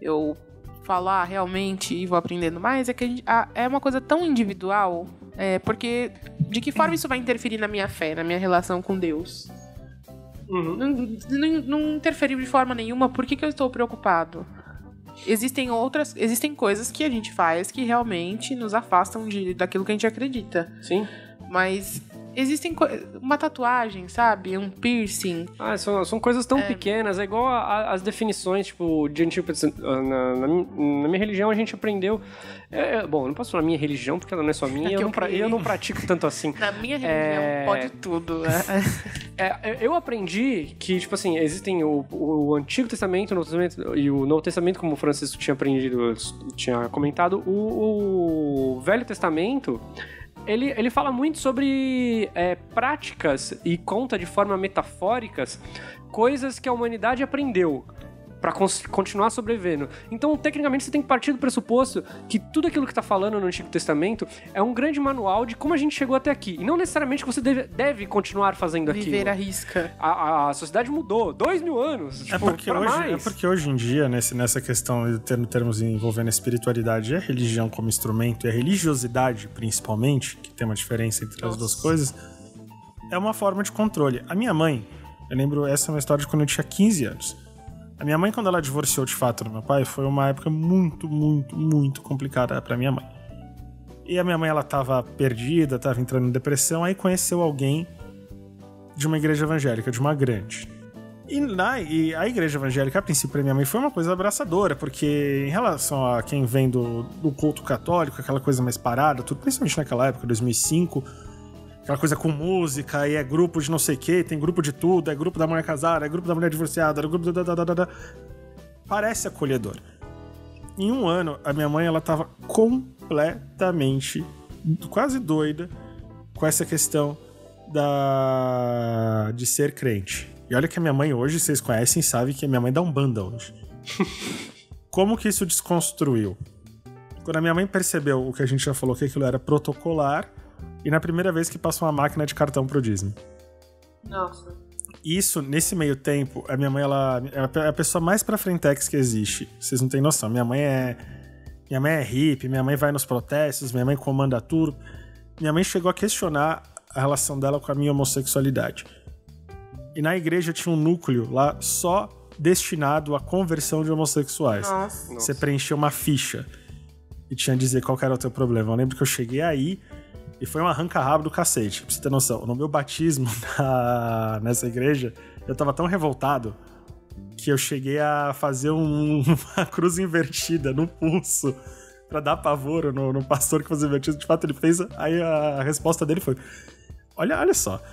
[SPEAKER 2] eu falar realmente e vou aprendendo mais, é que é uma coisa tão individual, porque de que forma isso vai interferir na minha fé, na minha relação com Deus? Uhum. Não interferiu de forma nenhuma, por que eu estou preocupado? Existem coisas que a gente faz que realmente nos afastam daquilo que a gente acredita.
[SPEAKER 1] Sim.
[SPEAKER 2] Mas existem uma tatuagem, sabe? Um piercing.
[SPEAKER 1] São coisas tão pequenas. É igual as definições, tipo, de antigo. Na minha religião a gente aprendeu. Bom, eu não posso falar minha religião porque ela não é só minha. Eu não pratico tanto assim.
[SPEAKER 2] Na minha religião pode tudo.
[SPEAKER 1] Eu aprendi que, tipo assim, existem o Antigo Testamento, o Novo Testamento e o Novo Testamento, como o Francisco tinha comentado. O Velho Testamento, ele fala muito sobre práticas e conta de forma metafóricas coisas que a humanidade aprendeu pra continuar sobrevivendo. Então, tecnicamente, você tem que partir do pressuposto que tudo aquilo que tá falando no Antigo Testamento é um grande manual de como a gente chegou até aqui. E não necessariamente que você deve continuar fazendo aquilo.
[SPEAKER 2] Viver à risca.
[SPEAKER 1] A sociedade mudou. 2000 anos.
[SPEAKER 3] Porque hoje em dia, nessa questão, termos envolvendo a espiritualidade e a religião como instrumento, e a religiosidade, principalmente, que tem uma diferença entre as duas coisas, é uma forma de controle. A minha mãe, Eu lembro, essa é uma história de quando eu tinha 15 anos. A minha mãe, quando ela divorciou de fato do meu pai, foi uma época muito, muito, muito complicada pra minha mãe. E a minha mãe, ela tava perdida, tava entrando em depressão, aí conheceu alguém de uma igreja evangélica, de uma grande. E a igreja evangélica, a princípio, pra minha mãe foi uma coisa abraçadora, porque em relação a quem vem do culto católico, aquela coisa mais parada, tudo, principalmente naquela época, 2005, aquela coisa com música, e é grupo de não sei o quê, tem grupo de tudo, é grupo da mulher casada, é grupo da mulher divorciada, é grupo da... Parece acolhedor. Em um ano, a minha mãe, ela tava completamente, quase doida com essa questão de ser crente. E olha que a minha mãe hoje, vocês conhecem, sabem que a minha mãe dá Umbanda hoje. Como que isso desconstruiu? Quando a minha mãe percebeu o que a gente já falou, que aquilo era protocolar, e na primeira vez que passou uma máquina de cartão pro Disney.
[SPEAKER 2] Nossa.
[SPEAKER 3] Isso, nesse meio tempo, a minha mãe, ela é a pessoa mais pra frentex que existe. Vocês não têm noção. Minha mãe é hippie, minha mãe vai nos protestos, minha mãe comanda tudo. Minha mãe chegou a questionar a relação dela com a minha homossexualidade. E na igreja tinha um núcleo lá só destinado à conversão de homossexuais.
[SPEAKER 2] Nossa.
[SPEAKER 3] Você preencheu uma ficha e tinha a dizer qual era o teu problema. Eu lembro que eu cheguei aí e foi um arranca-rabo do cacete, pra você ter noção. No meu batismo nessa igreja, eu tava tão revoltado que eu cheguei a fazer uma cruz invertida no pulso pra dar pavor no pastor que fazia o batismo. De fato, ele fez. Aí a resposta dele foi: olha só.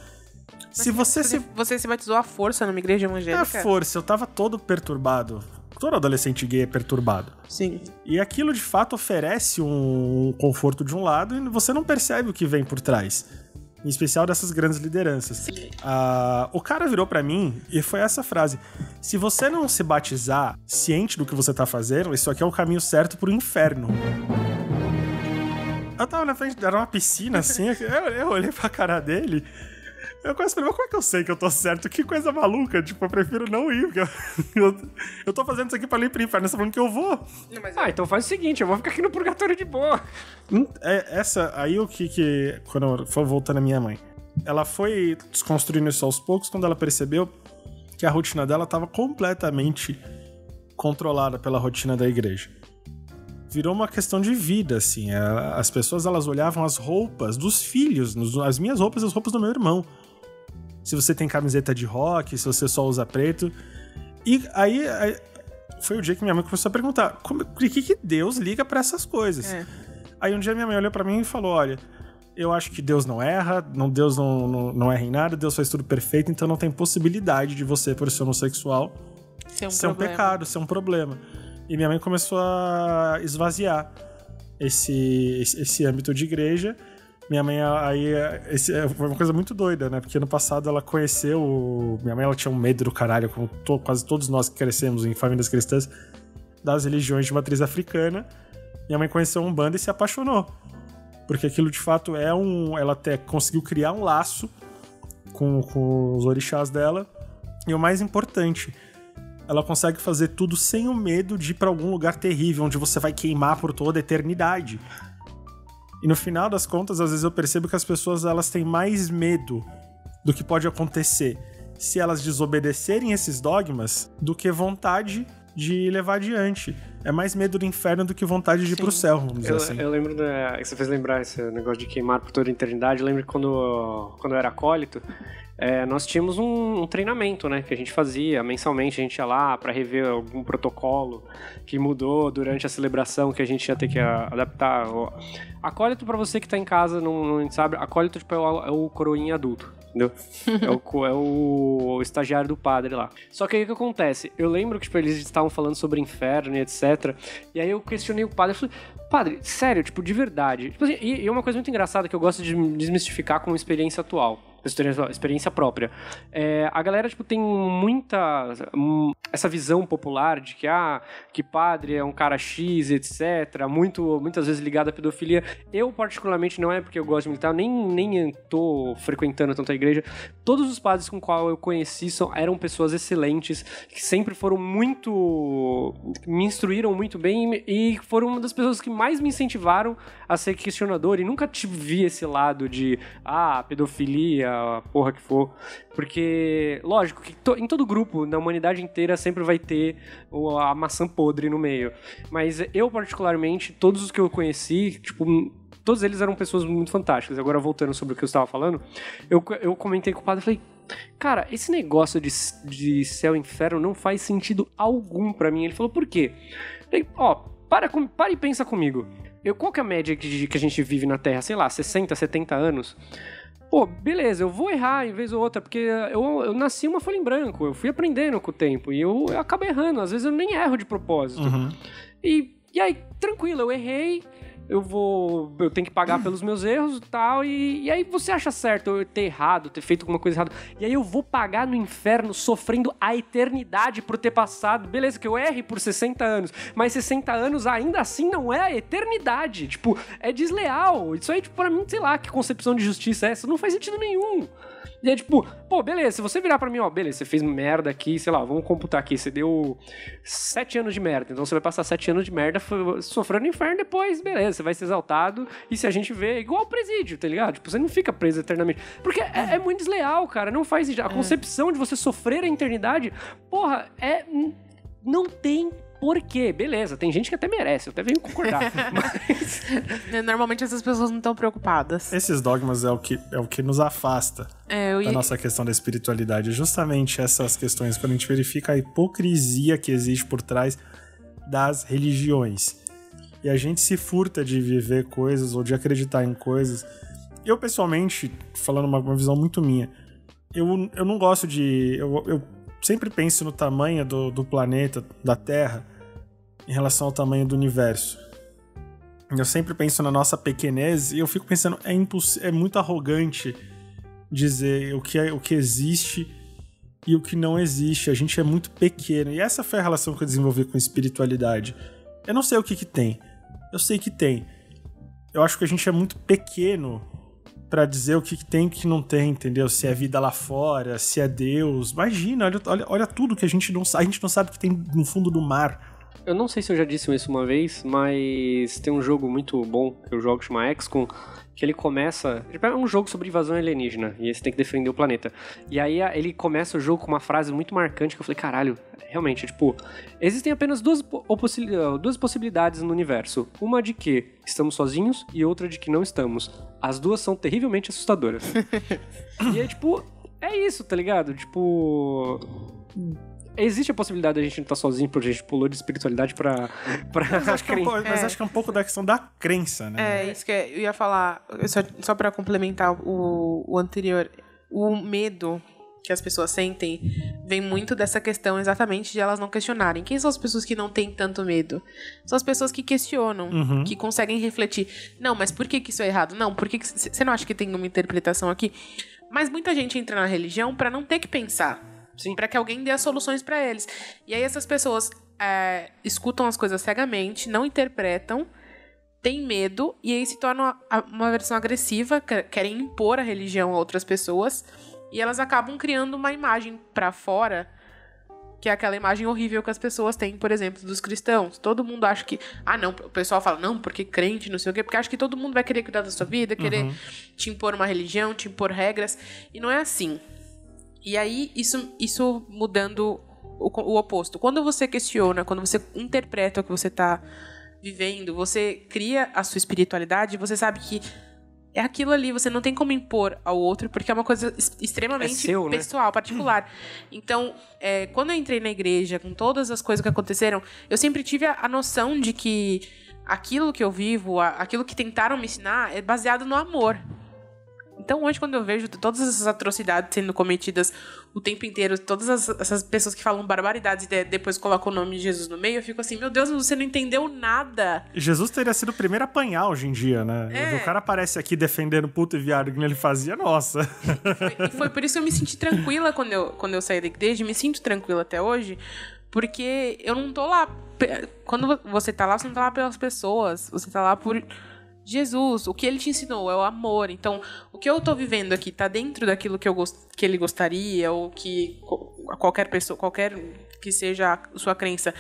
[SPEAKER 3] Se você
[SPEAKER 2] se batizou à força numa igreja evangélica?
[SPEAKER 3] À força, eu tava todo perturbado. Todo adolescente gay é perturbado.
[SPEAKER 2] Sim.
[SPEAKER 3] E aquilo de fato oferece um conforto de um lado e você não percebe o que vem por trás. Em especial dessas grandes lideranças.
[SPEAKER 2] Sim.
[SPEAKER 3] O cara virou pra mim e foi essa frase: se você não se batizar ciente do que você tá fazendo, isso aqui é o caminho certo pro inferno. Eu tava na frente, era uma piscina assim, eu olhei pra cara dele. Eu quase falei, mas como é que eu sei que eu tô certo? Que coisa maluca, tipo, eu prefiro não ir, porque eu tô fazendo isso aqui pra ir pro inferno, você tá falando que eu vou.
[SPEAKER 2] Não, mas
[SPEAKER 1] então faz o seguinte, eu vou ficar aqui no purgatório de boa.
[SPEAKER 3] Aí o que quando eu for voltando a minha mãe, ela foi desconstruindo isso aos poucos quando ela percebeu que a rotina dela tava completamente controlada pela rotina da igreja. Virou uma questão de vida, assim. As pessoas, elas olhavam as roupas dos filhos, as minhas roupas e as roupas do meu irmão. Se você tem camiseta de rock, se você só usa preto. E aí foi o dia que minha mãe começou a perguntar, por que Deus liga pra essas coisas? Aí um dia minha mãe olhou pra mim e falou, olha, eu acho que Deus não erra, Deus não erra em nada, Deus faz tudo perfeito, então não tem possibilidade de você, por ser homossexual, ser um pecado, ser um problema. E minha mãe começou a esvaziar esse âmbito de igreja. Minha mãe, foi uma coisa muito doida, né? Porque ano passado ela conheceu... Minha mãe, ela tinha um medo do caralho, como quase todos nós que crescemos em famílias cristãs, das religiões de matriz africana. Minha mãe conheceu um Umbanda e se apaixonou. Porque aquilo, de fato, ela até conseguiu criar um laço com os orixás dela. E o mais importante, ela consegue fazer tudo sem o medo de ir pra algum lugar terrível, onde você vai queimar por toda a eternidade. E no final das contas, às vezes eu percebo que as pessoas, elas têm mais medo do que pode acontecer se elas desobedecerem esses dogmas do que vontade de levar adiante. É mais medo do inferno do que vontade de ir pro céu, vamos dizer assim.
[SPEAKER 1] Eu lembro que você fez lembrar esse negócio de queimar por toda a eternidade. Eu lembro que quando eu era acólito, nós tínhamos um treinamento, né, que a gente fazia mensalmente. A gente ia lá para rever algum protocolo que mudou durante a celebração, que a gente ia ter que adaptar. Acólito, pra você que tá em casa, não sabe, acólito tipo, é o coroinha adulto, entendeu? É o estagiário do padre lá. Só que aí o que acontece? Eu lembro que tipo, eles estavam falando sobre inferno e etc. E aí eu questionei o padre, eu falei, padre, sério, tipo, de verdade. Tipo assim, e é uma coisa muito engraçada que eu gosto de desmistificar com experiência atual. Experiência própria. A galera, tipo, tem muita essa visão popular de que padre é um cara X, etc. Muitas vezes ligado à pedofilia. Eu, particularmente, não é porque eu gosto de militar, nem tô frequentando tanto a igreja. Todos os padres com qual eu conheci eram pessoas excelentes, que sempre foram me instruíram muito bem e foram uma das pessoas que mais me incentivaram a ser questionador, e nunca vi esse lado de pedofilia, a porra que for. Porque, lógico, que em todo grupo, na humanidade inteira, sempre vai ter a maçã podre no meio. Mas eu, particularmente, todos os que eu conheci, tipo, todos eles eram pessoas muito fantásticas. Agora, voltando sobre o que eu estava falando, eu comentei com o padre e falei, cara, esse negócio de céu e inferno não faz sentido algum pra mim. Ele falou, por quê? Eu falei, para e pensa comigo. Qual que é a média que a gente vive na Terra? Sei lá, 60, 70 anos? Pô, beleza, eu vou errar em vez ou outra, porque eu nasci uma folha em branco, eu fui aprendendo com o tempo, e eu acabo errando, às vezes eu nem erro de propósito.
[SPEAKER 3] Uhum.
[SPEAKER 1] E aí, tranquilo, eu errei, eu tenho que pagar pelos meus erros e tal, e aí você acha certo eu ter errado, ter feito alguma coisa errada, e aí eu vou pagar no inferno sofrendo a eternidade por ter passado, beleza, que eu erre por 60 anos, mas 60 anos ainda assim não é a eternidade, tipo, é desleal, isso aí, tipo, pra mim, sei lá, que concepção de justiça é essa, não faz sentido nenhum. E é tipo, pô, beleza, se você virar pra mim, ó, beleza, você fez merda aqui, sei lá, vamos computar aqui, você deu 7 anos de merda, então você vai passar 7 anos de merda sofrendo no inferno depois, beleza, você vai ser exaltado, e se a gente vê, igual o presídio, tá ligado? Tipo, você não fica preso eternamente. Porque é muito desleal, cara, não faz sentido. A concepção de você sofrer a eternidade, porra, não tem por quê? Beleza, tem gente que até merece, eu até venho concordar. Mas
[SPEAKER 2] normalmente essas pessoas não estão preocupadas.
[SPEAKER 3] Esses dogmas é o que nos afasta da nossa questão da espiritualidade. Justamente essas questões, quando a gente verifica a hipocrisia que existe por trás das religiões. E a gente se furta de viver coisas ou de acreditar em coisas. Eu, pessoalmente, falando uma visão muito minha, eu não gosto de... Eu sempre penso no tamanho do planeta, da Terra, em relação ao tamanho do universo. Eu sempre penso na nossa pequenez e eu fico pensando, é muito arrogante dizer o que existe e o que não existe. A gente é muito pequeno. E essa foi a relação que eu desenvolvi com espiritualidade. Eu não sei o que tem. Eu sei que tem. Eu acho que a gente é muito pequeno pra dizer o que tem e o que não tem, entendeu? Se é vida lá fora, se é Deus. Imagina, olha tudo que a gente não sabe o que tem no fundo do mar.
[SPEAKER 1] Eu não sei se eu já disse isso uma vez, mas tem um jogo muito bom que eu jogo, chama XCOM, que ele começa... É um jogo sobre invasão alienígena, e você tem que defender o planeta. E aí ele começa o jogo com uma frase muito marcante, que eu falei, caralho, realmente, tipo... Existem apenas duas possibilidades no universo. Uma de que estamos sozinhos e outra de que não estamos. As duas são terrivelmente assustadoras. E é tipo... É isso, tá ligado? Tipo... Existe a possibilidade de a gente não estar sozinho porque a gente pulou de espiritualidade pra
[SPEAKER 3] mas acho que é um pouco da questão da crença, né?
[SPEAKER 2] É, isso que eu ia falar, só pra complementar o anterior. O medo que as pessoas sentem vem muito dessa questão exatamente de elas não questionarem. Quem são as pessoas que não têm tanto medo? São as pessoas que questionam, que conseguem refletir. Não, mas por que isso é errado? Não, por que você não acha que tem uma interpretação aqui? Mas muita gente entra na religião pra não ter que pensar. Sim. Pra que alguém dê as soluções pra eles. E aí essas pessoas escutam as coisas cegamente, não interpretam, têm medo, e aí se tornam uma versão agressiva, querem impor a religião a outras pessoas, e elas acabam criando uma imagem pra fora, que é aquela imagem horrível que as pessoas têm, por exemplo, dos cristãos. Todo mundo acha que... não, o pessoal fala, não, porque crente, não sei o quê, porque acha que todo mundo vai querer cuidar da sua vida, querer te impor uma religião, te impor regras, e não é assim. E aí, isso mudando o oposto. Quando você questiona, quando você interpreta o que você está vivendo, você cria a sua espiritualidade, você sabe que é aquilo ali, você não tem como impor ao outro, porque é uma coisa extremamente seu, pessoal, né? Particular. Então, quando eu entrei na igreja, com todas as coisas que aconteceram, eu sempre tive a noção de que aquilo que eu vivo, aquilo que tentaram me ensinar, é baseado no amor. Então hoje, quando eu vejo todas essas atrocidades sendo cometidas o tempo inteiro, todas essas pessoas que falam barbaridades e depois colocam o nome de Jesus no meio, eu fico assim, meu Deus, você não entendeu nada.
[SPEAKER 3] Jesus teria sido o primeiro a apanhar hoje em dia, né? O cara aparece aqui defendendo puto e viado que ele fazia, nossa.
[SPEAKER 2] E foi por isso que eu me senti tranquila quando eu saí da igreja, me sinto tranquila até hoje, porque eu não tô lá... Quando você tá lá, você não tá lá pelas pessoas, você tá lá por... Jesus, o que ele te ensinou é o amor. Então, o que eu tô vivendo aqui tá dentro daquilo que ele gostaria, ou que qualquer pessoa, qualquer que seja a sua crença,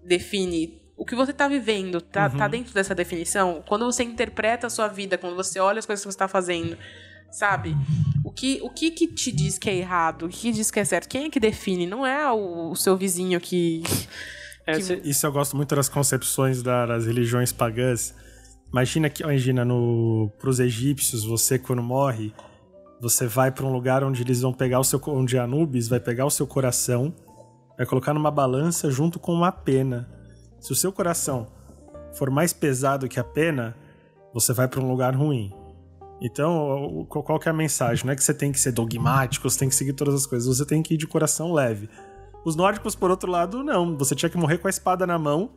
[SPEAKER 2] define. O que você tá vivendo tá dentro dessa definição? Quando você interpreta a sua vida, quando você olha as coisas que você tá fazendo, sabe? que te diz que é errado? O que diz que é certo? Quem é que define? Não é o seu vizinho que...
[SPEAKER 3] Isso eu gosto muito das concepções das religiões pagãs. Imagina pros egípcios, você quando morre, você vai pra um lugar onde eles vão pegar onde Anubis vai pegar o seu coração, vai colocar numa balança junto com uma pena. Se o seu coração for mais pesado que a pena, você vai pra um lugar ruim. Então, qual que é a mensagem? Não é que você tem que ser dogmático, você tem que seguir todas as coisas, você tem que ir de coração leve. Os nórdicos, por outro lado, não. Você tinha que morrer com a espada na mão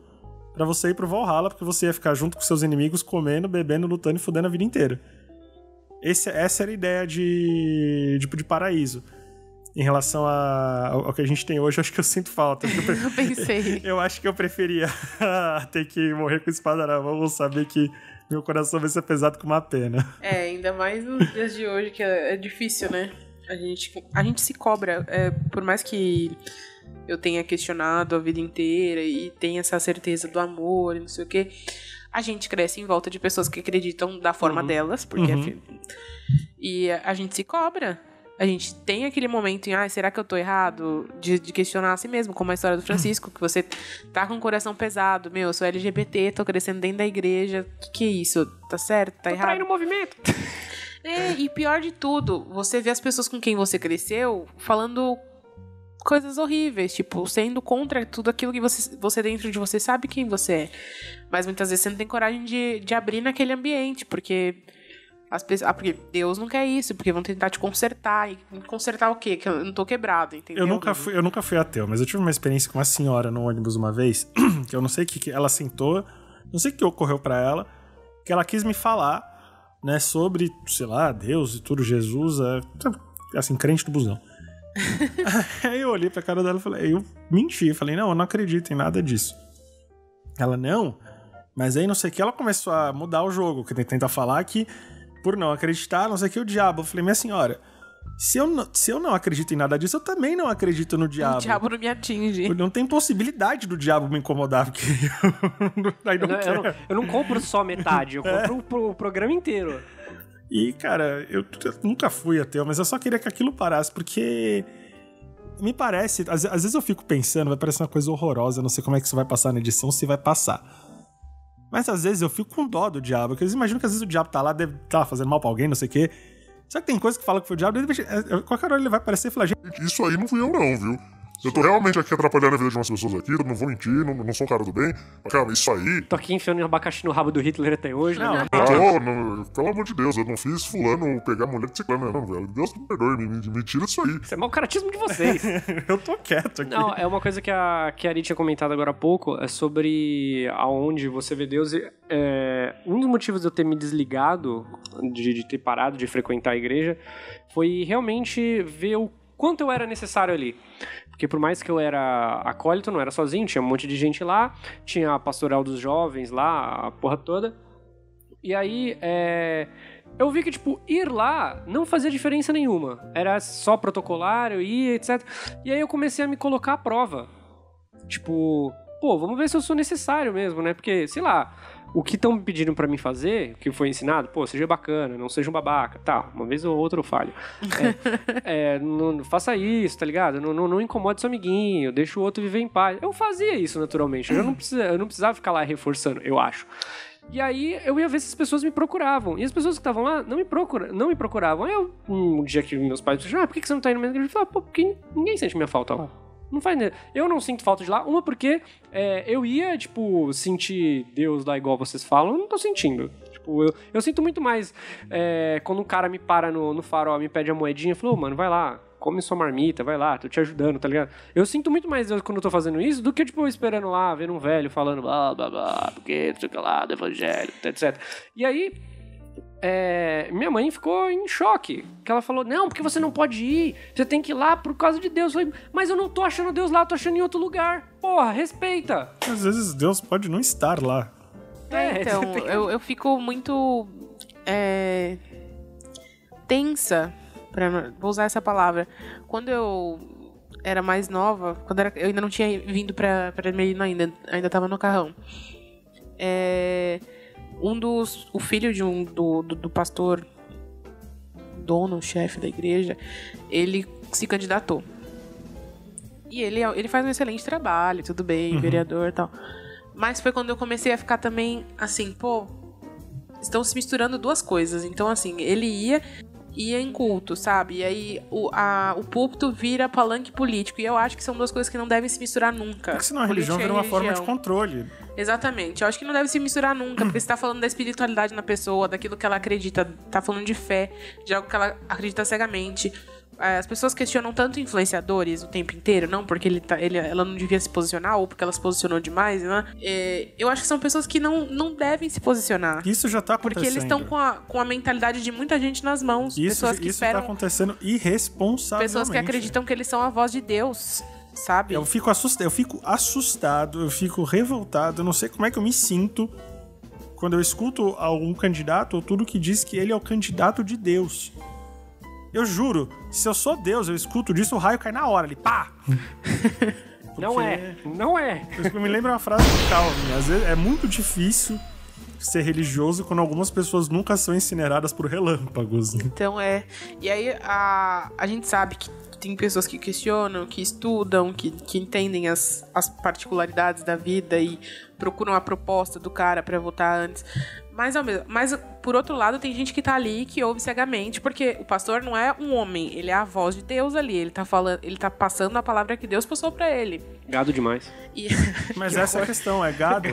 [SPEAKER 3] pra você ir pro Valhalla, porque você ia ficar junto com seus inimigos, comendo, bebendo, lutando e fudendo a vida inteira. Essa era a ideia de paraíso. Em relação ao que a gente tem hoje, eu acho que eu sinto falta.
[SPEAKER 2] Eu pensei.
[SPEAKER 3] Eu acho que eu preferia ter que morrer com a espada na mão ou saber que meu coração vai ser pesado com uma pena.
[SPEAKER 2] Ainda mais nos dias de hoje, que é difícil, né? A gente se cobra. Por mais que eu tenha questionado a vida inteira e tenha essa certeza do amor e não sei o quê, a gente cresce em volta de pessoas que acreditam da forma delas, porque e a gente se cobra. A gente tem aquele momento em, será que eu tô errado? De questionar a si mesmo, como a história do Francisco, que você tá com o coração pesado, eu sou LGBT, tô crescendo dentro da igreja, que é isso? Tá certo? Tá errado? Tô traindo
[SPEAKER 1] o movimento.
[SPEAKER 2] E pior de tudo, você vê as pessoas com quem você cresceu falando coisas horríveis, tipo, sendo contra tudo aquilo que você dentro de você sabe quem você é. Mas muitas vezes você não tem coragem de abrir naquele ambiente, porque... porque Deus não quer isso, porque vão tentar te consertar. E consertar o quê? Que eu não tô quebrado, entendeu?
[SPEAKER 3] Eu nunca fui ateu, mas eu tive uma experiência com uma senhora no ônibus uma vez, que eu não sei o que ela sentou, não sei o que ocorreu pra ela, que ela quis me falar, né, sobre, sei lá, Deus e tudo, Jesus, assim, crente do busão. Aí eu olhei pra cara dela e falei, eu menti, falei, não, eu não acredito em nada disso. Ela, não, mas aí não sei o que, ela começou a mudar o jogo, que tenta falar que por não acreditar, não sei o que, o diabo. Eu falei, minha senhora, se eu não acredito em nada disso, eu também não acredito no diabo.
[SPEAKER 2] O diabo não me atinge.
[SPEAKER 3] Não tem possibilidade do diabo me incomodar, porque
[SPEAKER 1] eu não compro só metade, eu compro o programa inteiro.
[SPEAKER 3] E, cara, eu nunca fui ateu, mas eu só queria que aquilo parasse, porque me parece, às vezes eu fico pensando, vai parecer uma coisa horrorosa, não sei como é que isso vai passar na edição, se vai passar. Mas às vezes eu fico com dó do diabo, porque eu imagino que às vezes o diabo tá lá, deve estar fazendo mal pra alguém, não sei o quê. Só que tem coisa que fala que foi o diabo, qualquer hora ele vai aparecer e falar, gente...
[SPEAKER 4] Isso aí não fui eu não, viu? Eu tô realmente aqui atrapalhando a vida de umas pessoas aqui, não vou mentir, não sou um cara do bem. Mas, cara, isso aí...
[SPEAKER 1] Tô aqui enfiando abacaxi no rabo do Hitler até hoje,
[SPEAKER 3] não,
[SPEAKER 1] né?
[SPEAKER 4] Pelo amor de Deus, eu não fiz fulano pegar mulher de ciclano, não, velho. Deus me perdoe, me tira disso aí.
[SPEAKER 1] Isso é mau caratismo de vocês.
[SPEAKER 3] Eu tô quieto aqui.
[SPEAKER 1] Não, é uma coisa que a Ari tinha comentado agora há pouco, é sobre aonde você vê Deus. Um dos motivos de eu ter me desligado, de ter parado de frequentar a igreja, foi realmente ver o quanto eu era necessário ali. Porque por mais que eu era acólito, não era sozinho, tinha um monte de gente lá, tinha a pastoral dos jovens lá, a porra toda. E aí, eu vi que, tipo, ir lá não fazia diferença nenhuma. Era só protocolar, eu ia, etc. E aí eu comecei a me colocar à prova. Tipo, vamos ver se eu sou necessário mesmo, né? Porque, sei lá, o que estão me pedindo pra mim fazer, o que foi ensinado, seja bacana, não seja um babaca, tá, uma vez ou outra eu falho. Não faça isso, tá ligado? Não incomode seu amiguinho, deixa o outro viver em paz. Eu fazia isso naturalmente, eu não precisava ficar lá reforçando, eu acho. E aí eu ia ver se as pessoas me procuravam. E as pessoas que estavam lá não me procuravam. Aí um dia que meus pais disseram, por que você não tá indo mesmo? Eu falei, porque ninguém sente minha falta lá. Não faz nada. Eu não sinto falta de lá. Uma, porque eu ia, tipo, sentir Deus lá igual vocês falam. Eu não tô sentindo. Tipo, eu sinto muito mais quando um cara me para no farol, me pede a moedinha, falou, mano, vai lá, come sua marmita, vai lá, tô te ajudando, tá ligado? Eu sinto muito mais Deus quando eu tô fazendo isso do que, tipo, esperando lá, vendo um velho falando blá, blá, blá, porque não sei o que lá, do evangelho, etc. E aí... minha mãe ficou em choque, que ela falou, não, porque você não pode ir, você tem que ir lá por causa de Deus. Eu falei, mas eu não tô achando Deus lá, eu tô achando em outro lugar, porra, respeita.
[SPEAKER 3] Às vezes Deus pode não estar lá.
[SPEAKER 2] Então, eu fico muito tensa, vou usar essa palavra, quando eu era mais nova, eu ainda não tinha vindo pra Merino ainda tava no carrão. O filho do pastor dono, o chefe da igreja, ele se candidatou. E ele faz um excelente trabalho, tudo bem, vereador e tal. Mas foi quando eu comecei a ficar também assim, estão se misturando duas coisas. Então, assim, ele ia em culto, sabe? E aí o púlpito vira palanque político. E eu acho que são duas coisas que não devem se misturar nunca.
[SPEAKER 3] Porque senão a religião vira uma forma de controle.
[SPEAKER 2] Exatamente. Eu acho que não deve se misturar nunca, porque você tá falando da espiritualidade na pessoa, daquilo que ela acredita, tá falando de fé, de algo que ela acredita cegamente. As pessoas questionam tanto influenciadores o tempo inteiro, não porque ela não devia se posicionar ou porque ela se posicionou demais, né? Eu acho que são pessoas que não devem se posicionar.
[SPEAKER 3] Isso já tá acontecendo.
[SPEAKER 2] Porque eles estão com a mentalidade de muita gente nas mãos. Pessoas que esperam,
[SPEAKER 3] tá acontecendo irresponsavelmente.
[SPEAKER 2] Pessoas que acreditam que eles são a voz de Deus, sabe?
[SPEAKER 3] Eu fico assustado, eu fico revoltado, eu não sei como é que eu me sinto quando eu escuto algum candidato ou tudo que diz que ele é o candidato de Deus. Eu juro, se eu sou Deus, eu escuto disso, o raio cai na hora ali, pá!
[SPEAKER 1] Não é.
[SPEAKER 3] Eu me lembro uma frase do Calvin, às vezes é muito difícil ser religioso quando algumas pessoas nunca são incineradas por relâmpagos.
[SPEAKER 2] Então e aí a gente sabe que tem pessoas que questionam, que estudam, que entendem as particularidades da vida e procuram a proposta do cara pra votar antes. Mas, por outro lado, tem gente que tá ali que ouve cegamente, porque o pastor não é um homem, ele é a voz de Deus ali. Ele tá passando a palavra que Deus passou pra ele.
[SPEAKER 1] Gado demais.
[SPEAKER 3] Mas essa é a questão, é gado.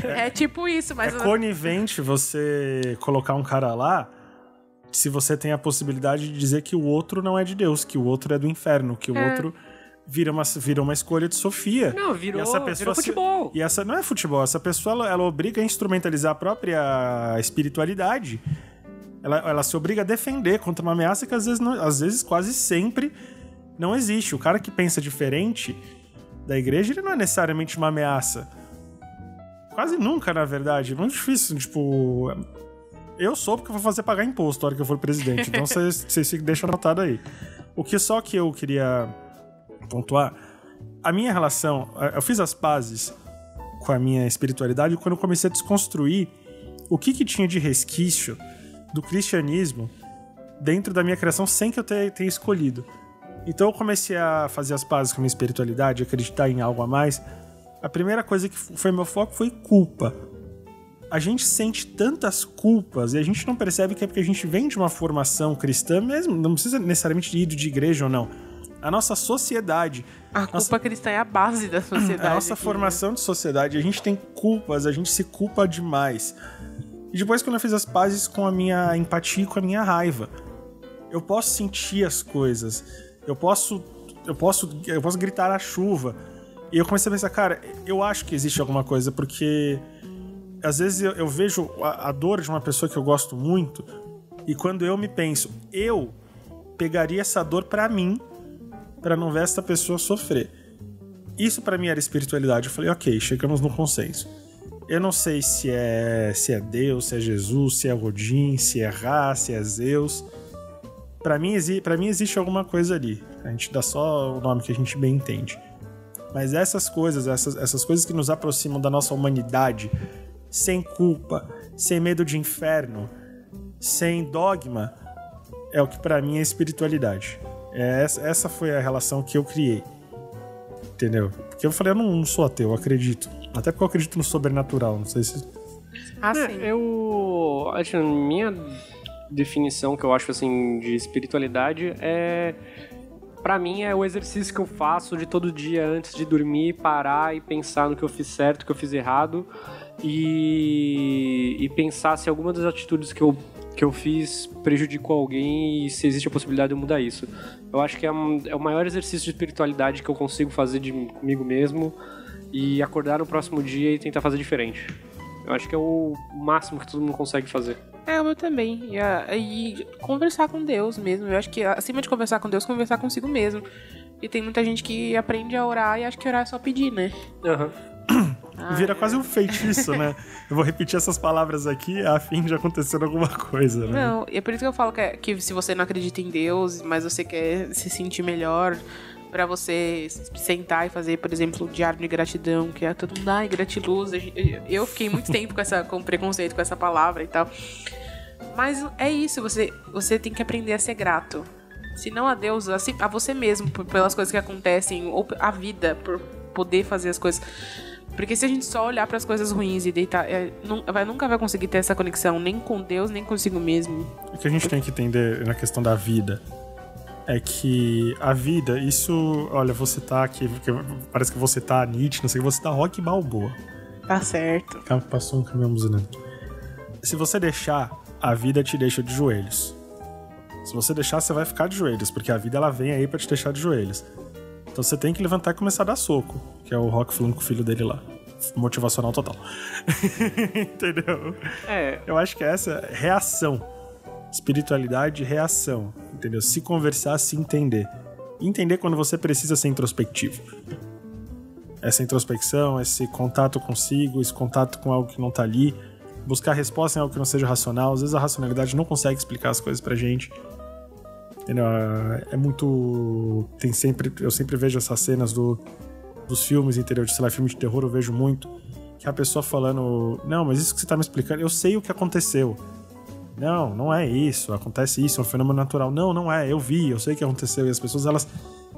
[SPEAKER 2] É tipo isso, mas...
[SPEAKER 3] É conivente você colocar um cara lá se você tem a possibilidade de dizer que o outro não é de Deus, que o outro é do inferno, que o outro vira uma escolha de Sofia.
[SPEAKER 1] Não, virou futebol.
[SPEAKER 3] E essa não é futebol, essa pessoa ela obriga a instrumentalizar a própria espiritualidade. Ela se obriga a defender contra uma ameaça que às vezes quase sempre não existe. O cara que pensa diferente da igreja, ele não é necessariamente uma ameaça. Quase nunca, na verdade. É muito difícil, tipo... Eu sou porque eu vou fazer pagar imposto na hora que eu for presidente. Então vocês deixam anotado aí. Só que eu queria pontuar, a minha relação, eu fiz as pazes com a minha espiritualidade quando eu comecei a desconstruir o que tinha de resquício do cristianismo dentro da minha criação sem que eu tenha escolhido. Então eu comecei a fazer as pazes com a minha espiritualidade, acreditar em algo a mais. A primeira coisa que foi meu foco foi culpa. A gente sente tantas culpas e a gente não percebe que é porque a gente vem de uma formação cristã mesmo, não precisa necessariamente ir de igreja ou não. A nossa sociedade...
[SPEAKER 2] A culpa cristã é a base da sociedade.
[SPEAKER 3] A nossa formação de sociedade, a gente tem culpas, a gente se culpa demais. E depois, quando eu fiz as pazes com a minha empatia e com a minha raiva, eu posso sentir as coisas, eu posso gritar a chuva. E eu comecei a pensar, cara, eu acho que existe alguma coisa, porque às vezes eu vejo a dor de uma pessoa que eu gosto muito, e quando eu me penso, eu pegaria essa dor pra mim, pra não ver essa pessoa sofrer. Isso pra mim era espiritualidade. Eu falei, ok, chegamos no consenso. Eu não sei se é Deus, se é Jesus, se é Odin, se é Ra, se é Zeus. Pra mim existe alguma coisa ali. A gente dá só o nome que a gente bem entende. Mas essas coisas que nos aproximam da nossa humanidade, sem culpa, sem medo de inferno, sem dogma, é o que pra mim é espiritualidade. Essa foi a relação que eu criei. Entendeu? Porque eu falei, eu não sou ateu, eu acredito. Até porque eu acredito no sobrenatural, não sei se...
[SPEAKER 2] sim.
[SPEAKER 1] Eu acho, minha definição que eu acho, assim, de espiritualidade pra mim é o exercício que eu faço de todo dia antes de dormir, parar e pensar no que eu fiz certo, o que eu fiz errado e pensar se alguma das atitudes que eu fiz prejudicou alguém e se existe a possibilidade de eu mudar isso. Eu acho que é o maior exercício de espiritualidade que eu consigo fazer comigo mesmo e acordar no próximo dia e tentar fazer diferente. Eu acho que é o máximo que todo mundo consegue fazer.
[SPEAKER 2] O meu também. E conversar com Deus mesmo. Eu acho que acima de conversar com Deus, conversar consigo mesmo. E tem muita gente que aprende a orar e acha que orar é só pedir, né?
[SPEAKER 3] Vira quase um feitiço, né? Eu vou repetir essas palavras aqui a fim de acontecer alguma coisa, né?
[SPEAKER 2] Não, e é por isso que eu falo que se você não acredita em Deus, mas você quer se sentir melhor, pra você sentar e fazer, por exemplo, o diário de gratidão, que é todo mundo, gratiluz. Eu fiquei muito tempo com preconceito com essa palavra e tal. Mas é isso, você tem que aprender a ser grato. Se não a Deus, a você mesmo, pelas coisas que acontecem, ou a vida, por poder fazer as coisas. Porque se a gente só olhar para as coisas ruins e deitar, nunca vai conseguir ter essa conexão, nem com Deus, nem consigo mesmo.
[SPEAKER 3] O que a gente tem que entender na questão da vida é que a vida, isso... Olha, você tá aqui, parece que você tá Nietzsche, não sei o que, você tá Rock Balboa.
[SPEAKER 2] Tá certo.
[SPEAKER 3] Passou um caminhão buzinando. Se você deixar, a vida te deixa de joelhos. Se você deixar, você vai ficar de joelhos, porque a vida ela vem aí pra te deixar de joelhos. Então você tem que levantar e começar a dar soco, que é o Rock falando com o filho dele lá. Motivacional total. Entendeu? Eu acho que essa reação. Espiritualidade, reação. Entendeu? Se conversar, se entender. Entender quando você precisa ser introspectivo. Essa introspecção, esse contato consigo, esse contato com algo que não tá ali. Buscar resposta em algo que não seja racional. Às vezes a racionalidade não consegue explicar as coisas pra gente. Entendeu? É muito... Eu sempre vejo essas cenas dos filmes, entendeu? De, sei lá, filme de terror eu vejo muito. Que a pessoa falando... Não, mas isso que você tá me explicando... Eu sei o que aconteceu. Não é isso. Acontece isso, é um fenômeno natural. Não é. Eu vi, eu sei o que aconteceu. E as pessoas, elas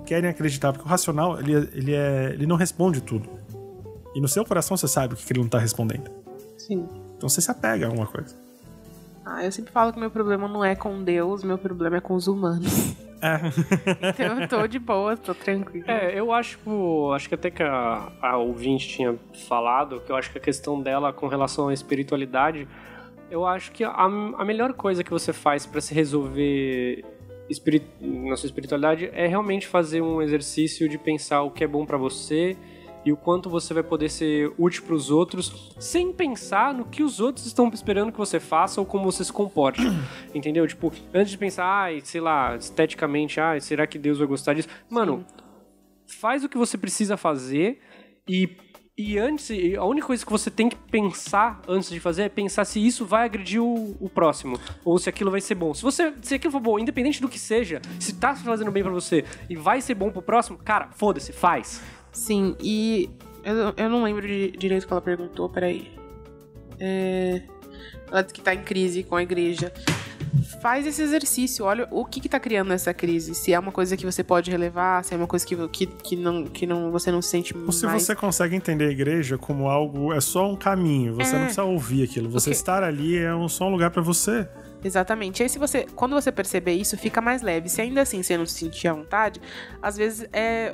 [SPEAKER 3] querem acreditar. Porque o racional, ele não responde tudo. E no seu coração você sabe o que ele não tá respondendo.
[SPEAKER 2] Sim.
[SPEAKER 3] Então você se apega a alguma coisa.
[SPEAKER 2] Eu sempre falo que meu problema não é com Deus, meu problema é com os humanos. Então eu tô de boa, tô tranquilo.
[SPEAKER 1] Eu acho que até que a ouvinte tinha falado, que eu acho que a questão dela com relação à espiritualidade, eu acho que a melhor coisa que você faz pra se resolver na sua espiritualidade é realmente fazer um exercício de pensar o que é bom pra você e o quanto você vai poder ser útil para os outros, sem pensar no que os outros estão esperando que você faça ou como você se comporte, entendeu? Tipo, antes de pensar, sei lá, esteticamente, será que Deus vai gostar disso? Mano, faz o que você precisa fazer e antes, a única coisa que você tem que pensar antes de fazer é pensar se isso vai agredir o próximo, ou se aquilo vai ser bom. Se aquilo for bom, independente do que seja, se tá fazendo bem pra você e vai ser bom pro próximo, cara, foda-se, faz.
[SPEAKER 2] Sim, e eu não lembro direito o que ela perguntou, peraí. Ela disse que tá em crise com a igreja. Faz esse exercício, olha o que tá criando essa crise. Se é uma coisa que você pode relevar, se é uma coisa que você não se sente mais...
[SPEAKER 3] Ou se você consegue entender a igreja como algo, é só um caminho, você não precisa ouvir aquilo. Você estar ali é só um lugar pra você.
[SPEAKER 2] Exatamente. E aí, quando você perceber isso, fica mais leve. Se ainda assim você não se sentir à vontade, às vezes é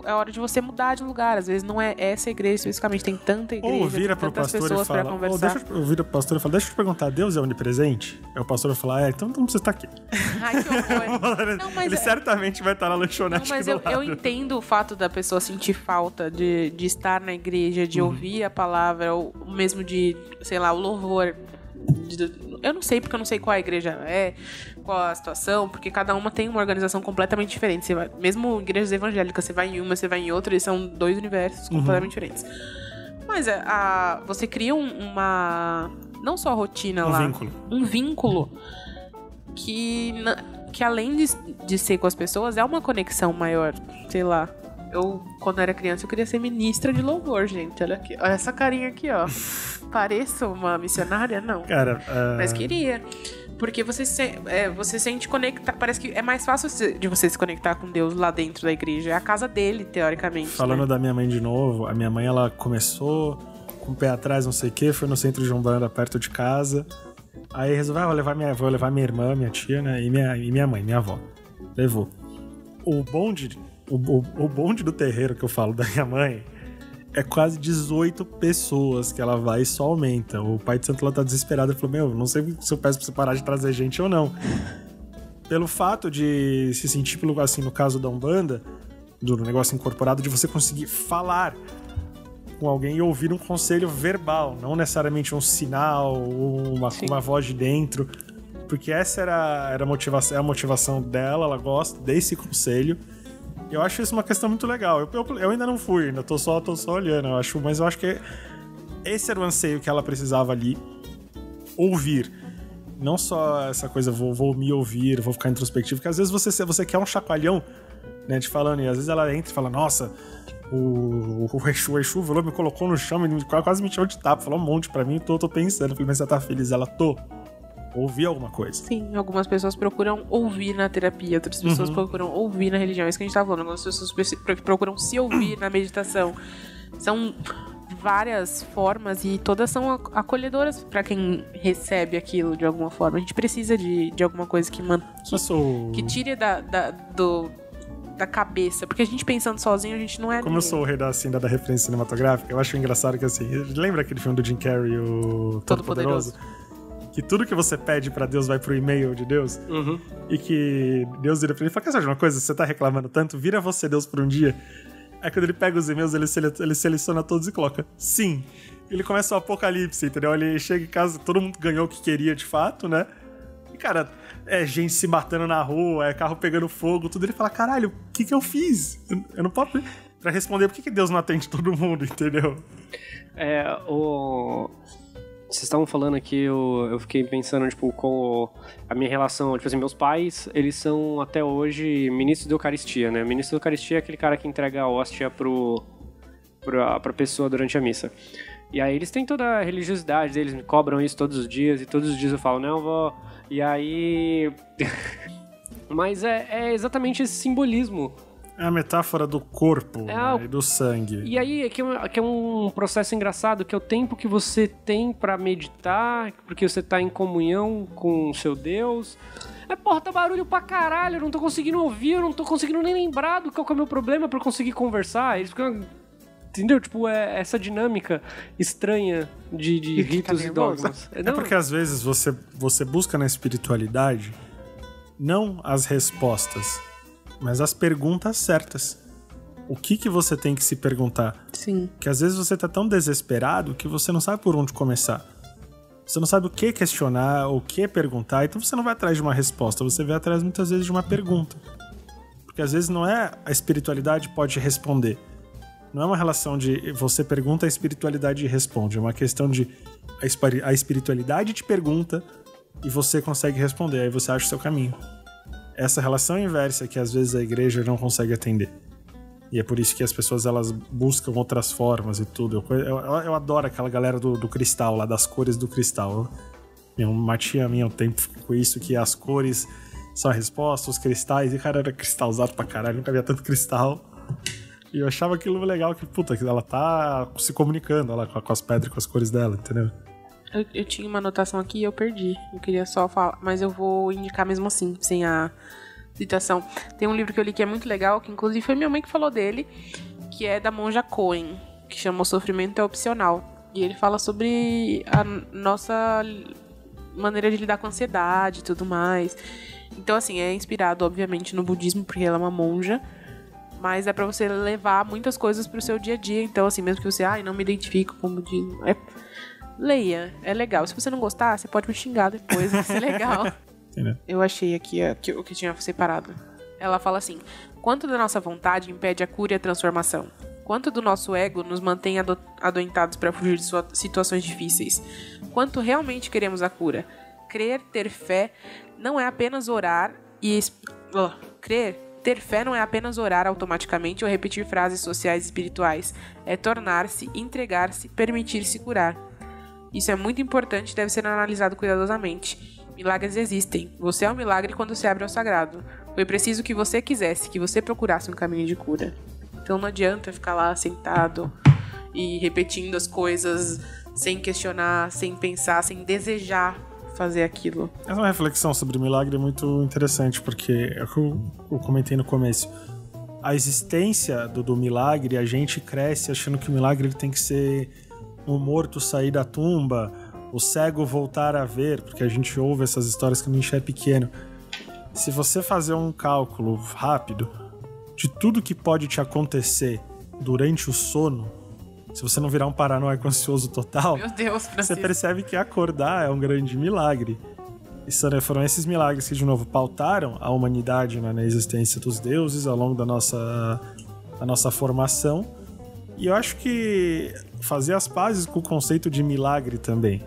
[SPEAKER 2] hora de você mudar de lugar. Às vezes não é essa igreja especificamente. Tem tanta igreja,
[SPEAKER 3] ou vira pro pastor pessoas pra conversar. Eu viro pro pastor e falo, deixa eu te perguntar, Deus é onipresente? Aí o pastor vai falar, então não precisa estar aqui.
[SPEAKER 2] Ai, que horror. Não, mas
[SPEAKER 3] ele certamente vai estar na lanchonete.
[SPEAKER 2] Não, mas eu entendo o fato da pessoa sentir falta de estar na igreja, de ouvir a palavra, ou mesmo de, sei lá, o louvor. Eu não sei, porque eu não sei qual a igreja é, qual a situação, porque cada uma tem uma organização completamente diferente. Mesmo igrejas evangélicas, você vai em uma, você vai em outra, eles são dois universos completamente diferentes. Mas você cria não só a rotina lá, um vínculo que além de ser com as pessoas, é uma conexão maior, sei lá. Quando era criança, eu queria ser ministra de louvor, gente. Olha aqui, olha essa carinha aqui, ó. Pareço uma missionária? Não.
[SPEAKER 3] Cara,
[SPEAKER 2] mas queria. Porque você sente conectar. Parece que é mais fácil de você se conectar com Deus lá dentro da igreja. É a casa dele, teoricamente.
[SPEAKER 3] Falando da minha mãe de novo, a minha mãe, ela começou com o pé atrás, não sei o quê, foi no centro de Umbanda, perto de casa. Aí resolveu, vou levar minha irmã, minha tia, né? E minha mãe, minha avó. Levou. O bonde do terreiro que eu falo da minha mãe é quase 18 pessoas que ela vai e só aumenta. O pai de santo lá tá desesperado e falou, não sei se eu peço pra você parar de trazer gente ou não. Pelo fato de se sentir, assim, no caso da Umbanda, do negócio incorporado, de você conseguir falar com alguém e ouvir um conselho verbal, não necessariamente um sinal ou uma voz de dentro. Porque essa era a motivação dela, ela gosta desse conselho. Eu acho isso uma questão muito legal. Eu ainda não fui, ainda tô só olhando, mas eu acho que esse era o anseio que ela precisava ali. Ouvir. Não só essa coisa, vou me ouvir, vou ficar introspectivo, porque às vezes você quer um chacoalhão, né, de falando, e às vezes ela entra e fala, nossa, o Exu falou, me colocou no chão, quase me tirou de tapa, falou um monte pra mim, tô pensando. Eu falei, mas você tá feliz? Ela, tô. ouvir alguma coisa.
[SPEAKER 2] Sim, algumas pessoas procuram ouvir na terapia, outras pessoas procuram ouvir na religião. É isso que a gente tá falando. Algumas pessoas procuram se ouvir na meditação. São várias formas e todas são acolhedoras pra quem recebe aquilo de alguma forma. A gente precisa de alguma coisa que tire da cabeça. Porque a gente pensando sozinho, a gente não é...
[SPEAKER 3] Como eu sou o rei da referência cinematográfica, eu acho engraçado que assim... Lembra aquele filme do Jim Carrey, o Todo-Poderoso? Que tudo que você pede pra Deus vai pro e-mail de Deus. E que Deus vira pra ele e fala: quer saber de uma coisa? Você tá reclamando tanto, vira você Deus por um dia. Aí quando ele pega os e-mails, ele seleciona todos e coloca sim. Ele começa o apocalipse, entendeu? Ele chega em casa, todo mundo ganhou o que queria de fato, né? E, cara, é gente se matando na rua, é carro pegando fogo, tudo. Ele fala: caralho, o que eu fiz? Eu não posso... Pra responder, por que Deus não atende todo mundo, entendeu?
[SPEAKER 1] Vocês estavam falando aqui, eu fiquei pensando, tipo, com a minha relação... Tipo assim, meus pais, eles são, até hoje, ministros da Eucaristia, né? Ministro da Eucaristia é aquele cara que entrega a hóstia pra pessoa durante a missa. E aí eles têm toda a religiosidade deles, me cobram isso todos os dias, e todos os dias eu falo: não, vó... E aí... Mas é exatamente esse simbolismo.
[SPEAKER 3] É a metáfora do corpo, né, e do sangue.
[SPEAKER 1] E aí, aqui é um processo engraçado, que é o tempo que você tem pra meditar, porque você tá em comunhão com o seu Deus. Porra, tá barulho pra caralho, eu não tô conseguindo ouvir, eu não tô conseguindo nem lembrar do qual que é o meu problema pra conseguir conversar. Eles ficam... Entendeu? Tipo, essa dinâmica estranha de ritos e dogmas.
[SPEAKER 3] É porque às vezes você busca na espiritualidade não as respostas, mas as perguntas certas. O que você tem que se perguntar?
[SPEAKER 2] Sim.
[SPEAKER 3] Que às vezes você tá tão desesperado que você não sabe por onde começar. Você não sabe o que questionar, o que perguntar, então você não vai atrás de uma resposta, você vai atrás muitas vezes de uma pergunta. Porque às vezes não é a espiritualidade pode responder. Não é uma relação de você pergunta, a espiritualidade responde. É uma questão de a espiritualidade te pergunta e você consegue responder, aí você acha o seu caminho. Essa relação inversa que às vezes a igreja não consegue atender. E é por isso que as pessoas elas buscam outras formas e tudo. Eu adoro aquela galera do cristal lá, das cores do cristal. Uma tia minha há um tempo com isso, que as cores são a resposta, os cristais. E cara, era cristalzado pra caralho, nunca havia tanto cristal. E eu achava aquilo legal, que puta, que ela tá se comunicando lá com as pedras, com as cores dela, entendeu?
[SPEAKER 2] Eu tinha uma anotação aqui e eu perdi. Eu queria só falar, mas eu vou indicar mesmo assim, sem a citação. Tem um livro que eu li que é muito legal, que inclusive foi minha mãe que falou dele, que é da monja Cohen, que chama O Sofrimento é Opcional. E ele fala sobre a nossa maneira de lidar com a ansiedade e tudo mais. Então, assim, é inspirado, obviamente, no budismo, porque ela é uma monja. Mas é pra você levar muitas coisas pro seu dia a dia. Então, assim, mesmo que você, não me identifico com o budismo. Leia, é legal. Se você não gostar, você pode me xingar depois, vai ser legal. Eu achei aqui o que tinha separado. Ela fala assim: quanto da nossa vontade impede a cura e a transformação? Quanto do nosso ego nos mantém adoentados para fugir de situações difíceis? Quanto realmente queremos a cura? Crer, ter fé, não é apenas orar e... Ter fé não é apenas orar automaticamente ou repetir frases sociais e espirituais. É tornar-se, entregar-se, permitir-se curar. Isso é muito importante e deve ser analisado cuidadosamente. Milagres existem. Você é um milagre quando se abre ao sagrado. Foi preciso que você quisesse, que você procurasse um caminho de cura. Então não adianta ficar lá sentado e repetindo as coisas sem questionar, sem pensar, sem desejar fazer aquilo. Essa
[SPEAKER 3] é uma reflexão sobre o milagre muito interessante, porque é o que eu comentei no começo. A existência do milagre, a gente cresce achando que o milagre tem que ser o morto sair da tumba, o cego voltar a ver, porque a gente ouve essas histórias quando a gente é pequeno. Se você fazer um cálculo rápido de tudo que pode te acontecer durante o sono, se você não virar um paranoico ansioso total,
[SPEAKER 2] meu Deus,
[SPEAKER 3] você percebe que acordar é um grande milagre. E foram esses milagres que, de novo, pautaram a humanidade na existência dos deuses ao longo da nossa formação. E eu acho que fazer as pazes com o conceito de milagre também.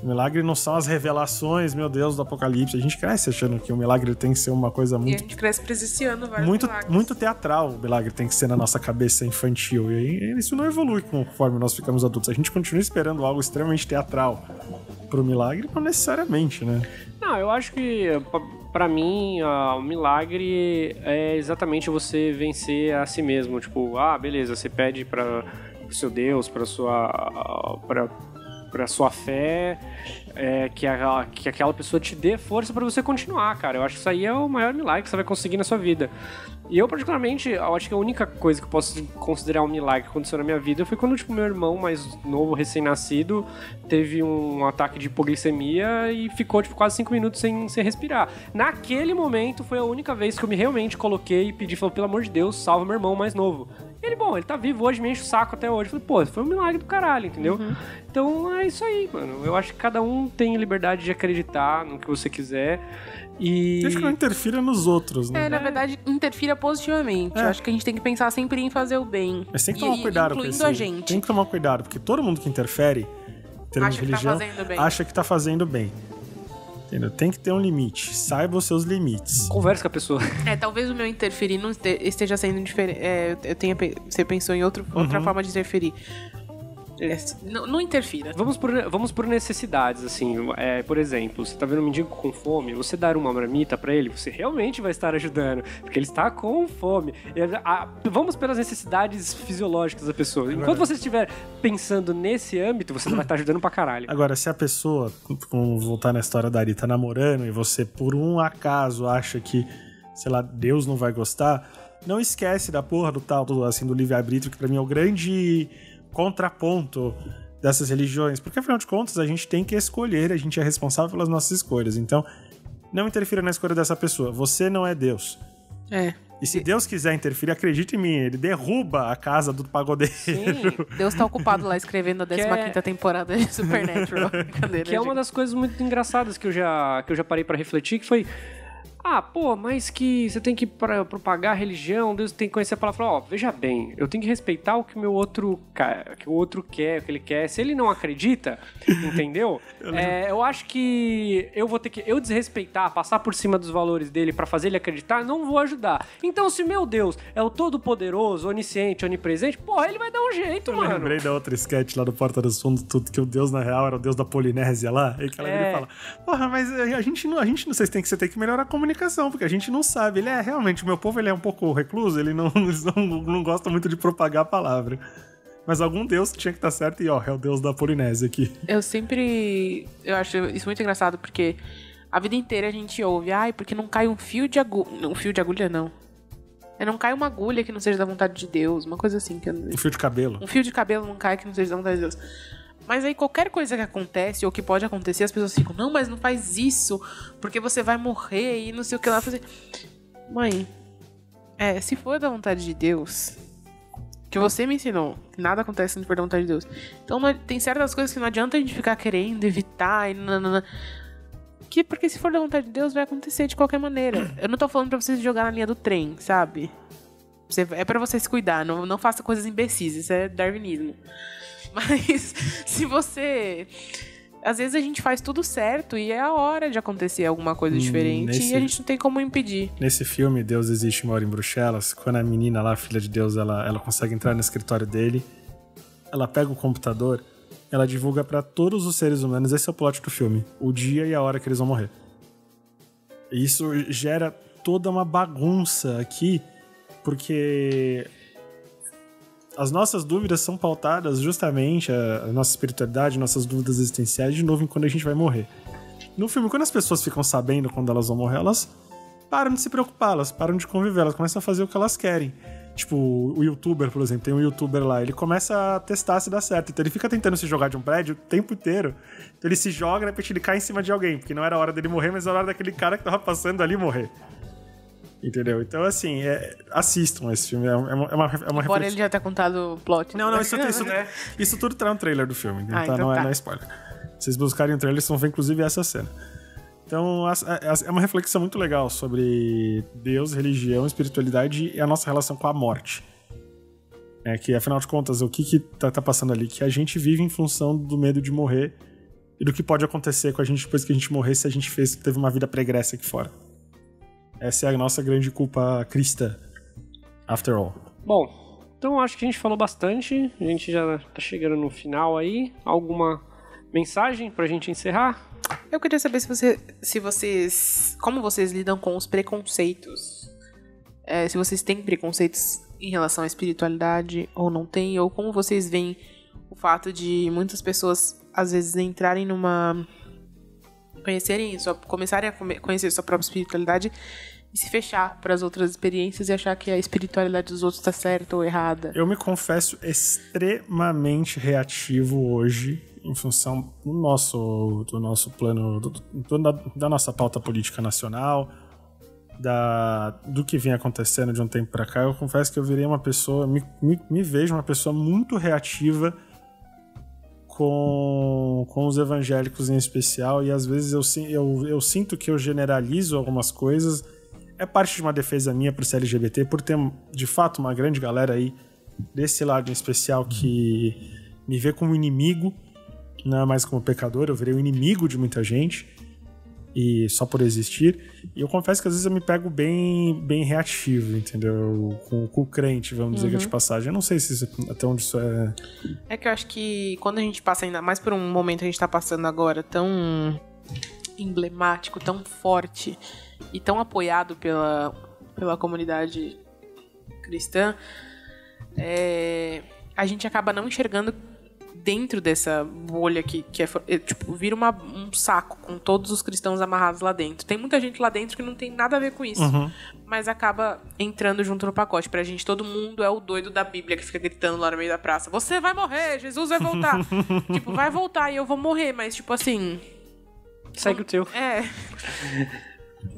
[SPEAKER 3] O milagre não são as revelações, meu Deus, do Apocalipse. A gente cresce achando que o milagre tem que ser uma coisa muito...
[SPEAKER 2] E a gente cresce presenciando vários milagres.
[SPEAKER 3] Muito teatral o milagre tem que ser na nossa cabeça infantil. E isso não evolui conforme nós ficamos adultos. A gente continua esperando algo extremamente teatral. pro milagre? Não necessariamente, né?
[SPEAKER 1] Não, eu acho que, pra mim, o milagre é exatamente você vencer a si mesmo. Tipo, beleza, você pede pro seu Deus, pra sua fé, que aquela pessoa te dê força pra você continuar, cara. Eu acho que isso aí é o maior milagre que você vai conseguir na sua vida. E eu, particularmente, eu acho que a única coisa que eu posso considerar um milagre que aconteceu na minha vida foi quando, tipo, meu irmão mais novo, recém-nascido, teve um ataque de hipoglicemia e ficou, tipo, quase 5 minutos sem respirar. Naquele momento, foi a única vez que eu me realmente coloquei e pedi, falei, pelo amor de Deus, salva meu irmão mais novo. Ele tá vivo hoje, me enche o saco até hoje. Falei, pô, foi um milagre do caralho, entendeu? Então, é isso aí, mano. Eu acho que cada um tem liberdade de acreditar no que você quiser. E...
[SPEAKER 3] Desde que não interfira nos outros, né?
[SPEAKER 2] Na verdade, interfira positivamente. Eu acho que a gente tem que pensar sempre em fazer o bem.
[SPEAKER 3] Mas tem que tomar cuidado com isso.
[SPEAKER 2] A gente.
[SPEAKER 3] Tem que tomar cuidado, porque todo mundo que interfere em termos de religião acha que tá fazendo bem. Entendeu? Tem que ter um limite. Saiba os seus limites.
[SPEAKER 1] Converse com a pessoa.
[SPEAKER 2] Talvez o meu interferir não esteja sendo diferente. Você pensou em outra forma de interferir. Não interfira.
[SPEAKER 1] Vamos por necessidades, assim. Por exemplo, você tá vendo um mendigo com fome, você dar uma marmita pra ele, você realmente vai estar ajudando, porque ele está com fome. Vamos pelas necessidades fisiológicas da pessoa. Enquanto você estiver pensando nesse âmbito, você vai estar ajudando pra caralho.
[SPEAKER 3] Agora, se a pessoa, vamos voltar na história da Ari, tá namorando e você, por um acaso, acha que, sei lá, Deus não vai gostar, não esquece da porra do livre-arbítrio, que pra mim é o grande contraponto dessas religiões, porque afinal de contas a gente tem que escolher, a gente é responsável pelas nossas escolhas, então não interfira na escolha dessa pessoa, você não é Deus. E se Deus quiser interferir, acredite em mim, ele derruba a casa do pagodeiro.
[SPEAKER 2] Sim, Deus tá ocupado lá escrevendo a 15ª temporada de Supernatural.
[SPEAKER 1] Que é uma das coisas muito engraçadas que eu já parei pra refletir, que foi mas que você tem que propagar a religião, Deus tem que conhecer a palavra. Veja bem, eu tenho que respeitar o que o outro quer, o que ele quer. Se ele não acredita, entendeu? Eu acho que eu vou ter que desrespeitar, passar por cima dos valores dele pra fazer ele acreditar, não vou ajudar. Então, se meu Deus é o todo-poderoso, onisciente, onipresente, ele vai dar um jeito, mano.
[SPEAKER 3] Eu lembrei da outra sketch lá do Porta dos Fundos, tudo que o Deus, na real, era o Deus da Polinésia lá, e que ela vira e fala, mas você tem que melhorar a comunicação, porque a gente não sabe. Ele realmente, o meu povo, ele é um pouco recluso, eles não gosta muito de propagar a palavra. Mas algum Deus tinha que estar certo e, é o Deus da Polinésia aqui.
[SPEAKER 2] Eu acho isso muito engraçado, porque a vida inteira a gente ouve, porque não cai um fio de agulha. Um fio de agulha, não. Não cai uma agulha que não seja da vontade de Deus, uma coisa assim.
[SPEAKER 3] Um fio de cabelo.
[SPEAKER 2] Um fio de cabelo não cai que não seja da vontade de Deus. Mas aí qualquer coisa que acontece ou que pode acontecer, as pessoas ficam, não, mas não faz isso, porque você vai morrer e não sei o que lá fazer. Mãe, se for da vontade de Deus, que você me ensinou, que nada acontece se não for da vontade de Deus. Então tem certas coisas que não adianta a gente ficar querendo evitar e nanana. Porque se for da vontade de Deus, vai acontecer de qualquer maneira. Eu não tô falando pra você se jogar na linha do trem, sabe? É pra você se cuidar, não faça coisas imbecis, isso é darwinismo. Mas se você... Às vezes a gente faz tudo certo e é a hora de acontecer alguma coisa diferente e a gente não tem como impedir.
[SPEAKER 3] Nesse filme, Deus Existe Mora em Bruxelas, quando a menina lá, a filha de Deus, ela consegue entrar no escritório dele, ela pega o computador, ela divulga pra todos os seres humanos, esse é o plot do filme, o dia e a hora que eles vão morrer. E isso gera toda uma bagunça aqui, porque... as nossas dúvidas são pautadas justamente, a nossa espiritualidade, nossas dúvidas existenciais, de novo, quando a gente vai morrer. No filme, quando as pessoas ficam sabendo quando elas vão morrer, elas param de se preocupar, elas param de conviver, elas começam a fazer o que elas querem. Tipo, o youtuber, por exemplo, tem um youtuber lá, ele começa a testar se dá certo. Então ele fica tentando se jogar de um prédio o tempo inteiro. Então ele se joga, de repente ele cai em cima de alguém, porque não era a hora dele morrer, mas era a hora daquele cara que tava passando ali morrer. Entendeu? Então, assim, assistam esse filme. É uma reflexão.
[SPEAKER 2] Embora ele já tenha contado o plot.
[SPEAKER 3] Não, isso tudo tá no trailer do filme. Então não é spoiler. Se vocês buscarem o trailer, vocês vão ver, inclusive, essa cena. Então, é uma reflexão muito legal sobre Deus, religião, espiritualidade e a nossa relação com a morte. Que, afinal de contas, o que tá passando ali? Que a gente vive em função do medo de morrer e do que pode acontecer com a gente depois que a gente morrer se a gente teve uma vida pregressa aqui fora. Essa é a nossa grande culpa cristã, after all.
[SPEAKER 1] Bom, então acho que a gente falou bastante. A gente já tá chegando no final aí. Alguma mensagem pra gente encerrar?
[SPEAKER 2] Eu queria saber se vocês... Como vocês lidam com os preconceitos. Se vocês têm preconceitos em relação à espiritualidade ou não têm. Ou como vocês veem o fato de muitas pessoas, às vezes, entrarem numa... começarem a conhecer sua própria espiritualidade e se fechar para as outras experiências e achar que a espiritualidade dos outros está certa ou errada.
[SPEAKER 3] Eu me confesso extremamente reativo hoje em função do nosso plano, da nossa pauta política nacional, do que vem acontecendo de um tempo para cá. Eu confesso que eu virei uma pessoa, me vejo uma pessoa muito reativa com os evangélicos em especial, e às vezes eu sinto que eu generalizo algumas coisas. É parte de uma defesa minha pro LGBT, por ter, de fato, uma grande galera aí desse lado em especial que me vê como inimigo, não é mais como pecador. Eu virei o inimigo de muita gente, e só por existir. E eu confesso que às vezes eu me pego bem reativo, entendeu? Com o crente, vamos dizer, que é de passagem. Eu não sei até onde isso é...
[SPEAKER 2] É que eu acho que quando a gente passa, ainda mais por um momento que a gente tá passando agora, tão emblemático, tão forte e tão apoiado pela comunidade cristã, a gente acaba não enxergando dentro dessa bolha que tipo, vira um saco com todos os cristãos amarrados lá dentro. Tem muita gente lá dentro que não tem nada a ver com isso, mas acaba entrando junto no pacote. Pra gente, todo mundo é o doido da Bíblia que fica gritando lá no meio da praça: você vai morrer, Jesus vai voltar. Tipo, vai voltar e eu vou morrer, mas tipo assim...
[SPEAKER 1] Segue o teu.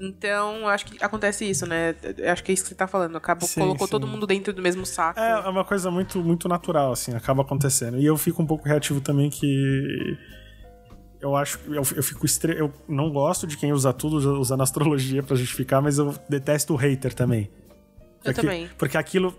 [SPEAKER 2] Então, acho que acontece isso, né? Acho que é isso que você tá falando. Colocou todo mundo dentro do mesmo saco.
[SPEAKER 3] É uma coisa muito, muito natural, assim, acaba acontecendo. E eu fico um pouco reativo também, que eu acho... Eu não gosto de quem usa tudo usando astrologia pra justificar, mas eu detesto o hater também.
[SPEAKER 2] Eu também.
[SPEAKER 3] Porque aquilo...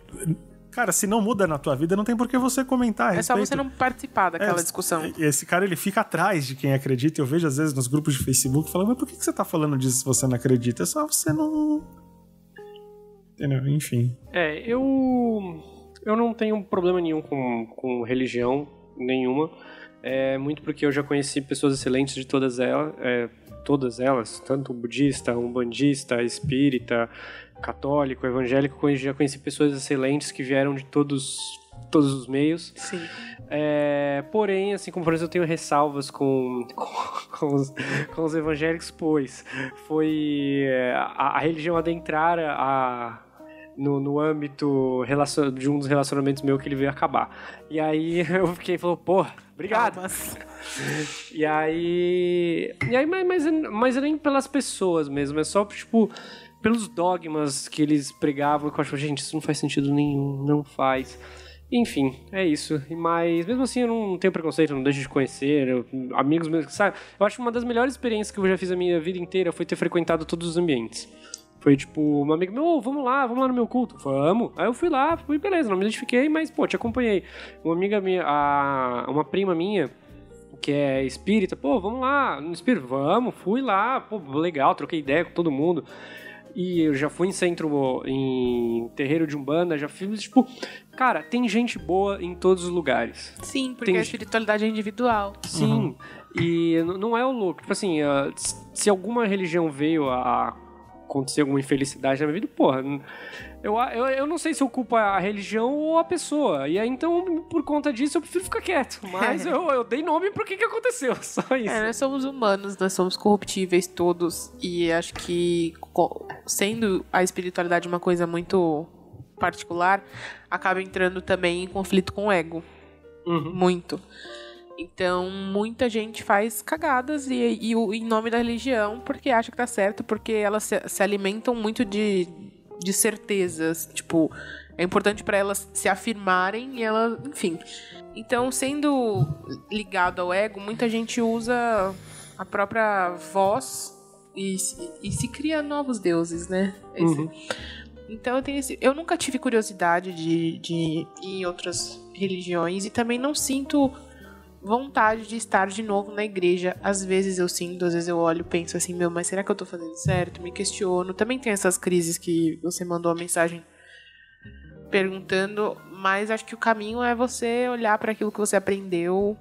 [SPEAKER 3] Cara, se não muda na tua vida, não tem por que você comentar a respeito.
[SPEAKER 2] É só você não participar daquela discussão.
[SPEAKER 3] Esse cara, ele fica atrás de quem acredita. Eu vejo, às vezes, nos grupos de Facebook, falando: mas por que você tá falando disso se você não acredita? É só você não... Entendeu? Enfim.
[SPEAKER 1] Eu não tenho problema nenhum com religião nenhuma. Muito porque eu já conheci pessoas excelentes de todas elas, tanto budista, umbandista, espírita, católico, evangélico. Eu já conheci pessoas excelentes que vieram de todos os meios.
[SPEAKER 2] Sim.
[SPEAKER 1] Porém, assim como por exemplo, eu tenho ressalvas com os evangélicos, pois foi a religião adentrar no âmbito de um dos relacionamentos meus que ele veio acabar. E aí eu fiquei, pô, obrigado. E aí mas nem pelas pessoas mesmo, é só, tipo, pelos dogmas que eles pregavam, que eu acho, gente, isso não faz sentido nenhum, não faz. Enfim, é isso. Mas mesmo assim eu não tenho preconceito, eu não deixo de conhecer, amigos meus, sabe? Eu acho que uma das melhores experiências que eu já fiz a minha vida inteira foi ter frequentado todos os ambientes. Foi tipo, um amigo meu: vamos lá no meu culto. Vamos. Aí eu fui lá, beleza, não me identifiquei, mas pô, te acompanhei. Uma amiga minha, uma prima minha, que é espírita: pô, vamos lá no espírito. Vamos, fui lá, pô, legal, troquei ideia com todo mundo. E eu já fui em terreiro de Umbanda, já fiz, tipo... Cara, tem gente boa em todos os lugares.
[SPEAKER 2] Sim, porque a espiritualidade é individual.
[SPEAKER 1] Sim, e não é o louco. Tipo assim, se alguma religião veio a acontecer alguma infelicidade na minha vida, porra, eu não sei se eu culpo a religião ou a pessoa. E aí, então, por conta disso, eu prefiro ficar quieto. Mas eu dei nome pro que aconteceu, só isso.
[SPEAKER 2] Nós somos humanos, nós somos corruptíveis todos. E acho que, sendo a espiritualidade uma coisa muito particular, acaba entrando também em conflito com o ego. Muito. Então, muita gente faz cagadas e em nome da religião, porque acha que tá certo, porque elas se alimentam muito de certezas. Tipo, é importante pra elas se afirmarem e elas, enfim. Então, sendo ligado ao ego, muita gente usa a própria voz e se cria novos deuses, né? Então, eu nunca tive curiosidade de ir em outras religiões e também não sinto vontade de estar de novo na igreja. Às vezes eu sinto, às vezes eu olho e penso assim, mas será que eu tô fazendo certo? Me questiono. Também tem essas crises que você mandou a mensagem perguntando, mas acho que o caminho é você olhar para aquilo que você aprendeu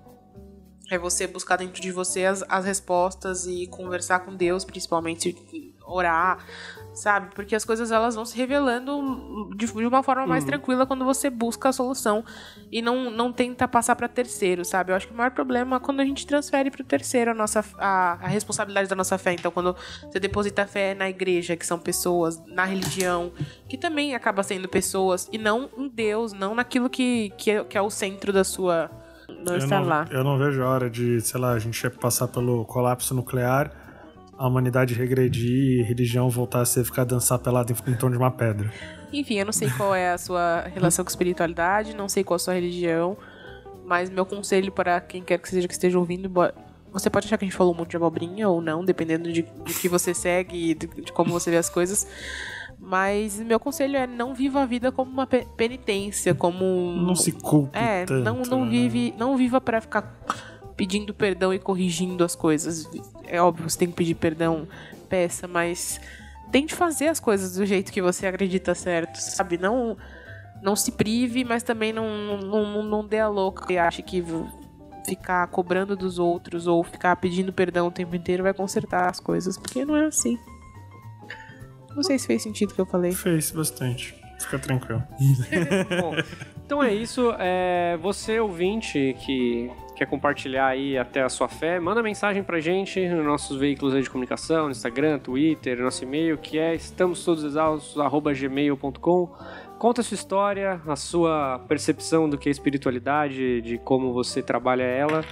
[SPEAKER 2] É você buscar dentro de você as respostas e conversar com Deus, principalmente orar, sabe? Porque as coisas elas vão se revelando de uma forma mais tranquila quando você busca a solução e não tenta passar para terceiro, sabe? Eu acho que o maior problema é quando a gente transfere para o terceiro a responsabilidade da nossa fé. Então, quando você deposita a fé na igreja, que são pessoas, na religião, que também acaba sendo pessoas, e não em Deus, não naquilo que é o centro da sua...
[SPEAKER 3] Eu não vejo a hora de, sei lá, a gente passar pelo colapso nuclear, a humanidade regredir e religião voltar a ser ficar dançar pelado em torno de uma pedra.
[SPEAKER 2] Enfim, eu não sei qual é a sua relação com espiritualidade, não sei qual a sua religião, mas meu conselho para quem quer que seja que esteja ouvindo, você pode achar que a gente falou muito de abobrinha ou não, dependendo de que você segue e de como você vê as coisas. Mas meu conselho é não viva a vida como uma penitência, como...
[SPEAKER 3] Não se culpe tanto.
[SPEAKER 2] Não viva pra ficar pedindo perdão e corrigindo as coisas. É óbvio, você tem que pedir perdão, peça, mas tente fazer as coisas do jeito que você acredita certo, sabe? Não se prive, mas também não dê a louca e ache que ficar cobrando dos outros ou ficar pedindo perdão o tempo inteiro vai consertar as coisas, porque não é assim. Não sei se fez sentido o que eu falei.
[SPEAKER 3] Fez bastante. Fica tranquilo.
[SPEAKER 1] Bom, então é isso. Você, ouvinte, que quer compartilhar aí até a sua fé, manda mensagem pra gente nos nossos veículos aí de comunicação, no Instagram, Twitter, nosso e-mail, que é estamostodosexaustos@gmail.com. Conta a sua história, a sua percepção do que é espiritualidade, de como você trabalha ela,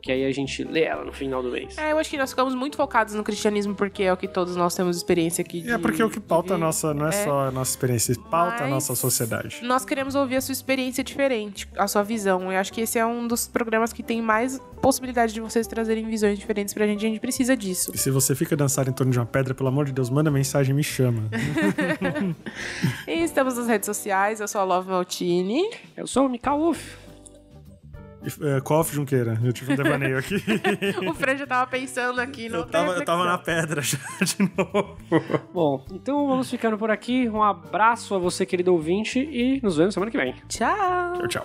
[SPEAKER 1] que aí a gente lê ela no final do mês.
[SPEAKER 2] Eu acho que nós ficamos muito focados no cristianismo porque é o que todos nós temos experiência aqui.
[SPEAKER 3] É porque é o que pauta a nossa, não é só a nossa experiência, pauta a nossa sociedade.
[SPEAKER 2] Nós queremos ouvir a sua experiência diferente, a sua visão. Eu acho que esse é um dos programas que tem mais possibilidade de vocês trazerem visões diferentes pra gente. A gente precisa disso.
[SPEAKER 3] E se você fica dançando em torno de uma pedra, pelo amor de Deus, manda mensagem e me chama.
[SPEAKER 2] E estamos nas redes sociais. Eu sou a Love Maltini.
[SPEAKER 1] Eu sou o Mika Uff.
[SPEAKER 3] Koff Junqueira, eu tive um devaneio aqui.
[SPEAKER 2] O Fran já tava pensando aqui no...
[SPEAKER 3] Eu tava na pedra já de novo.
[SPEAKER 1] Bom, então vamos ficando por aqui. Um abraço a você, querido ouvinte, e nos vemos semana que vem.
[SPEAKER 2] Tchau!
[SPEAKER 3] Tchau, tchau.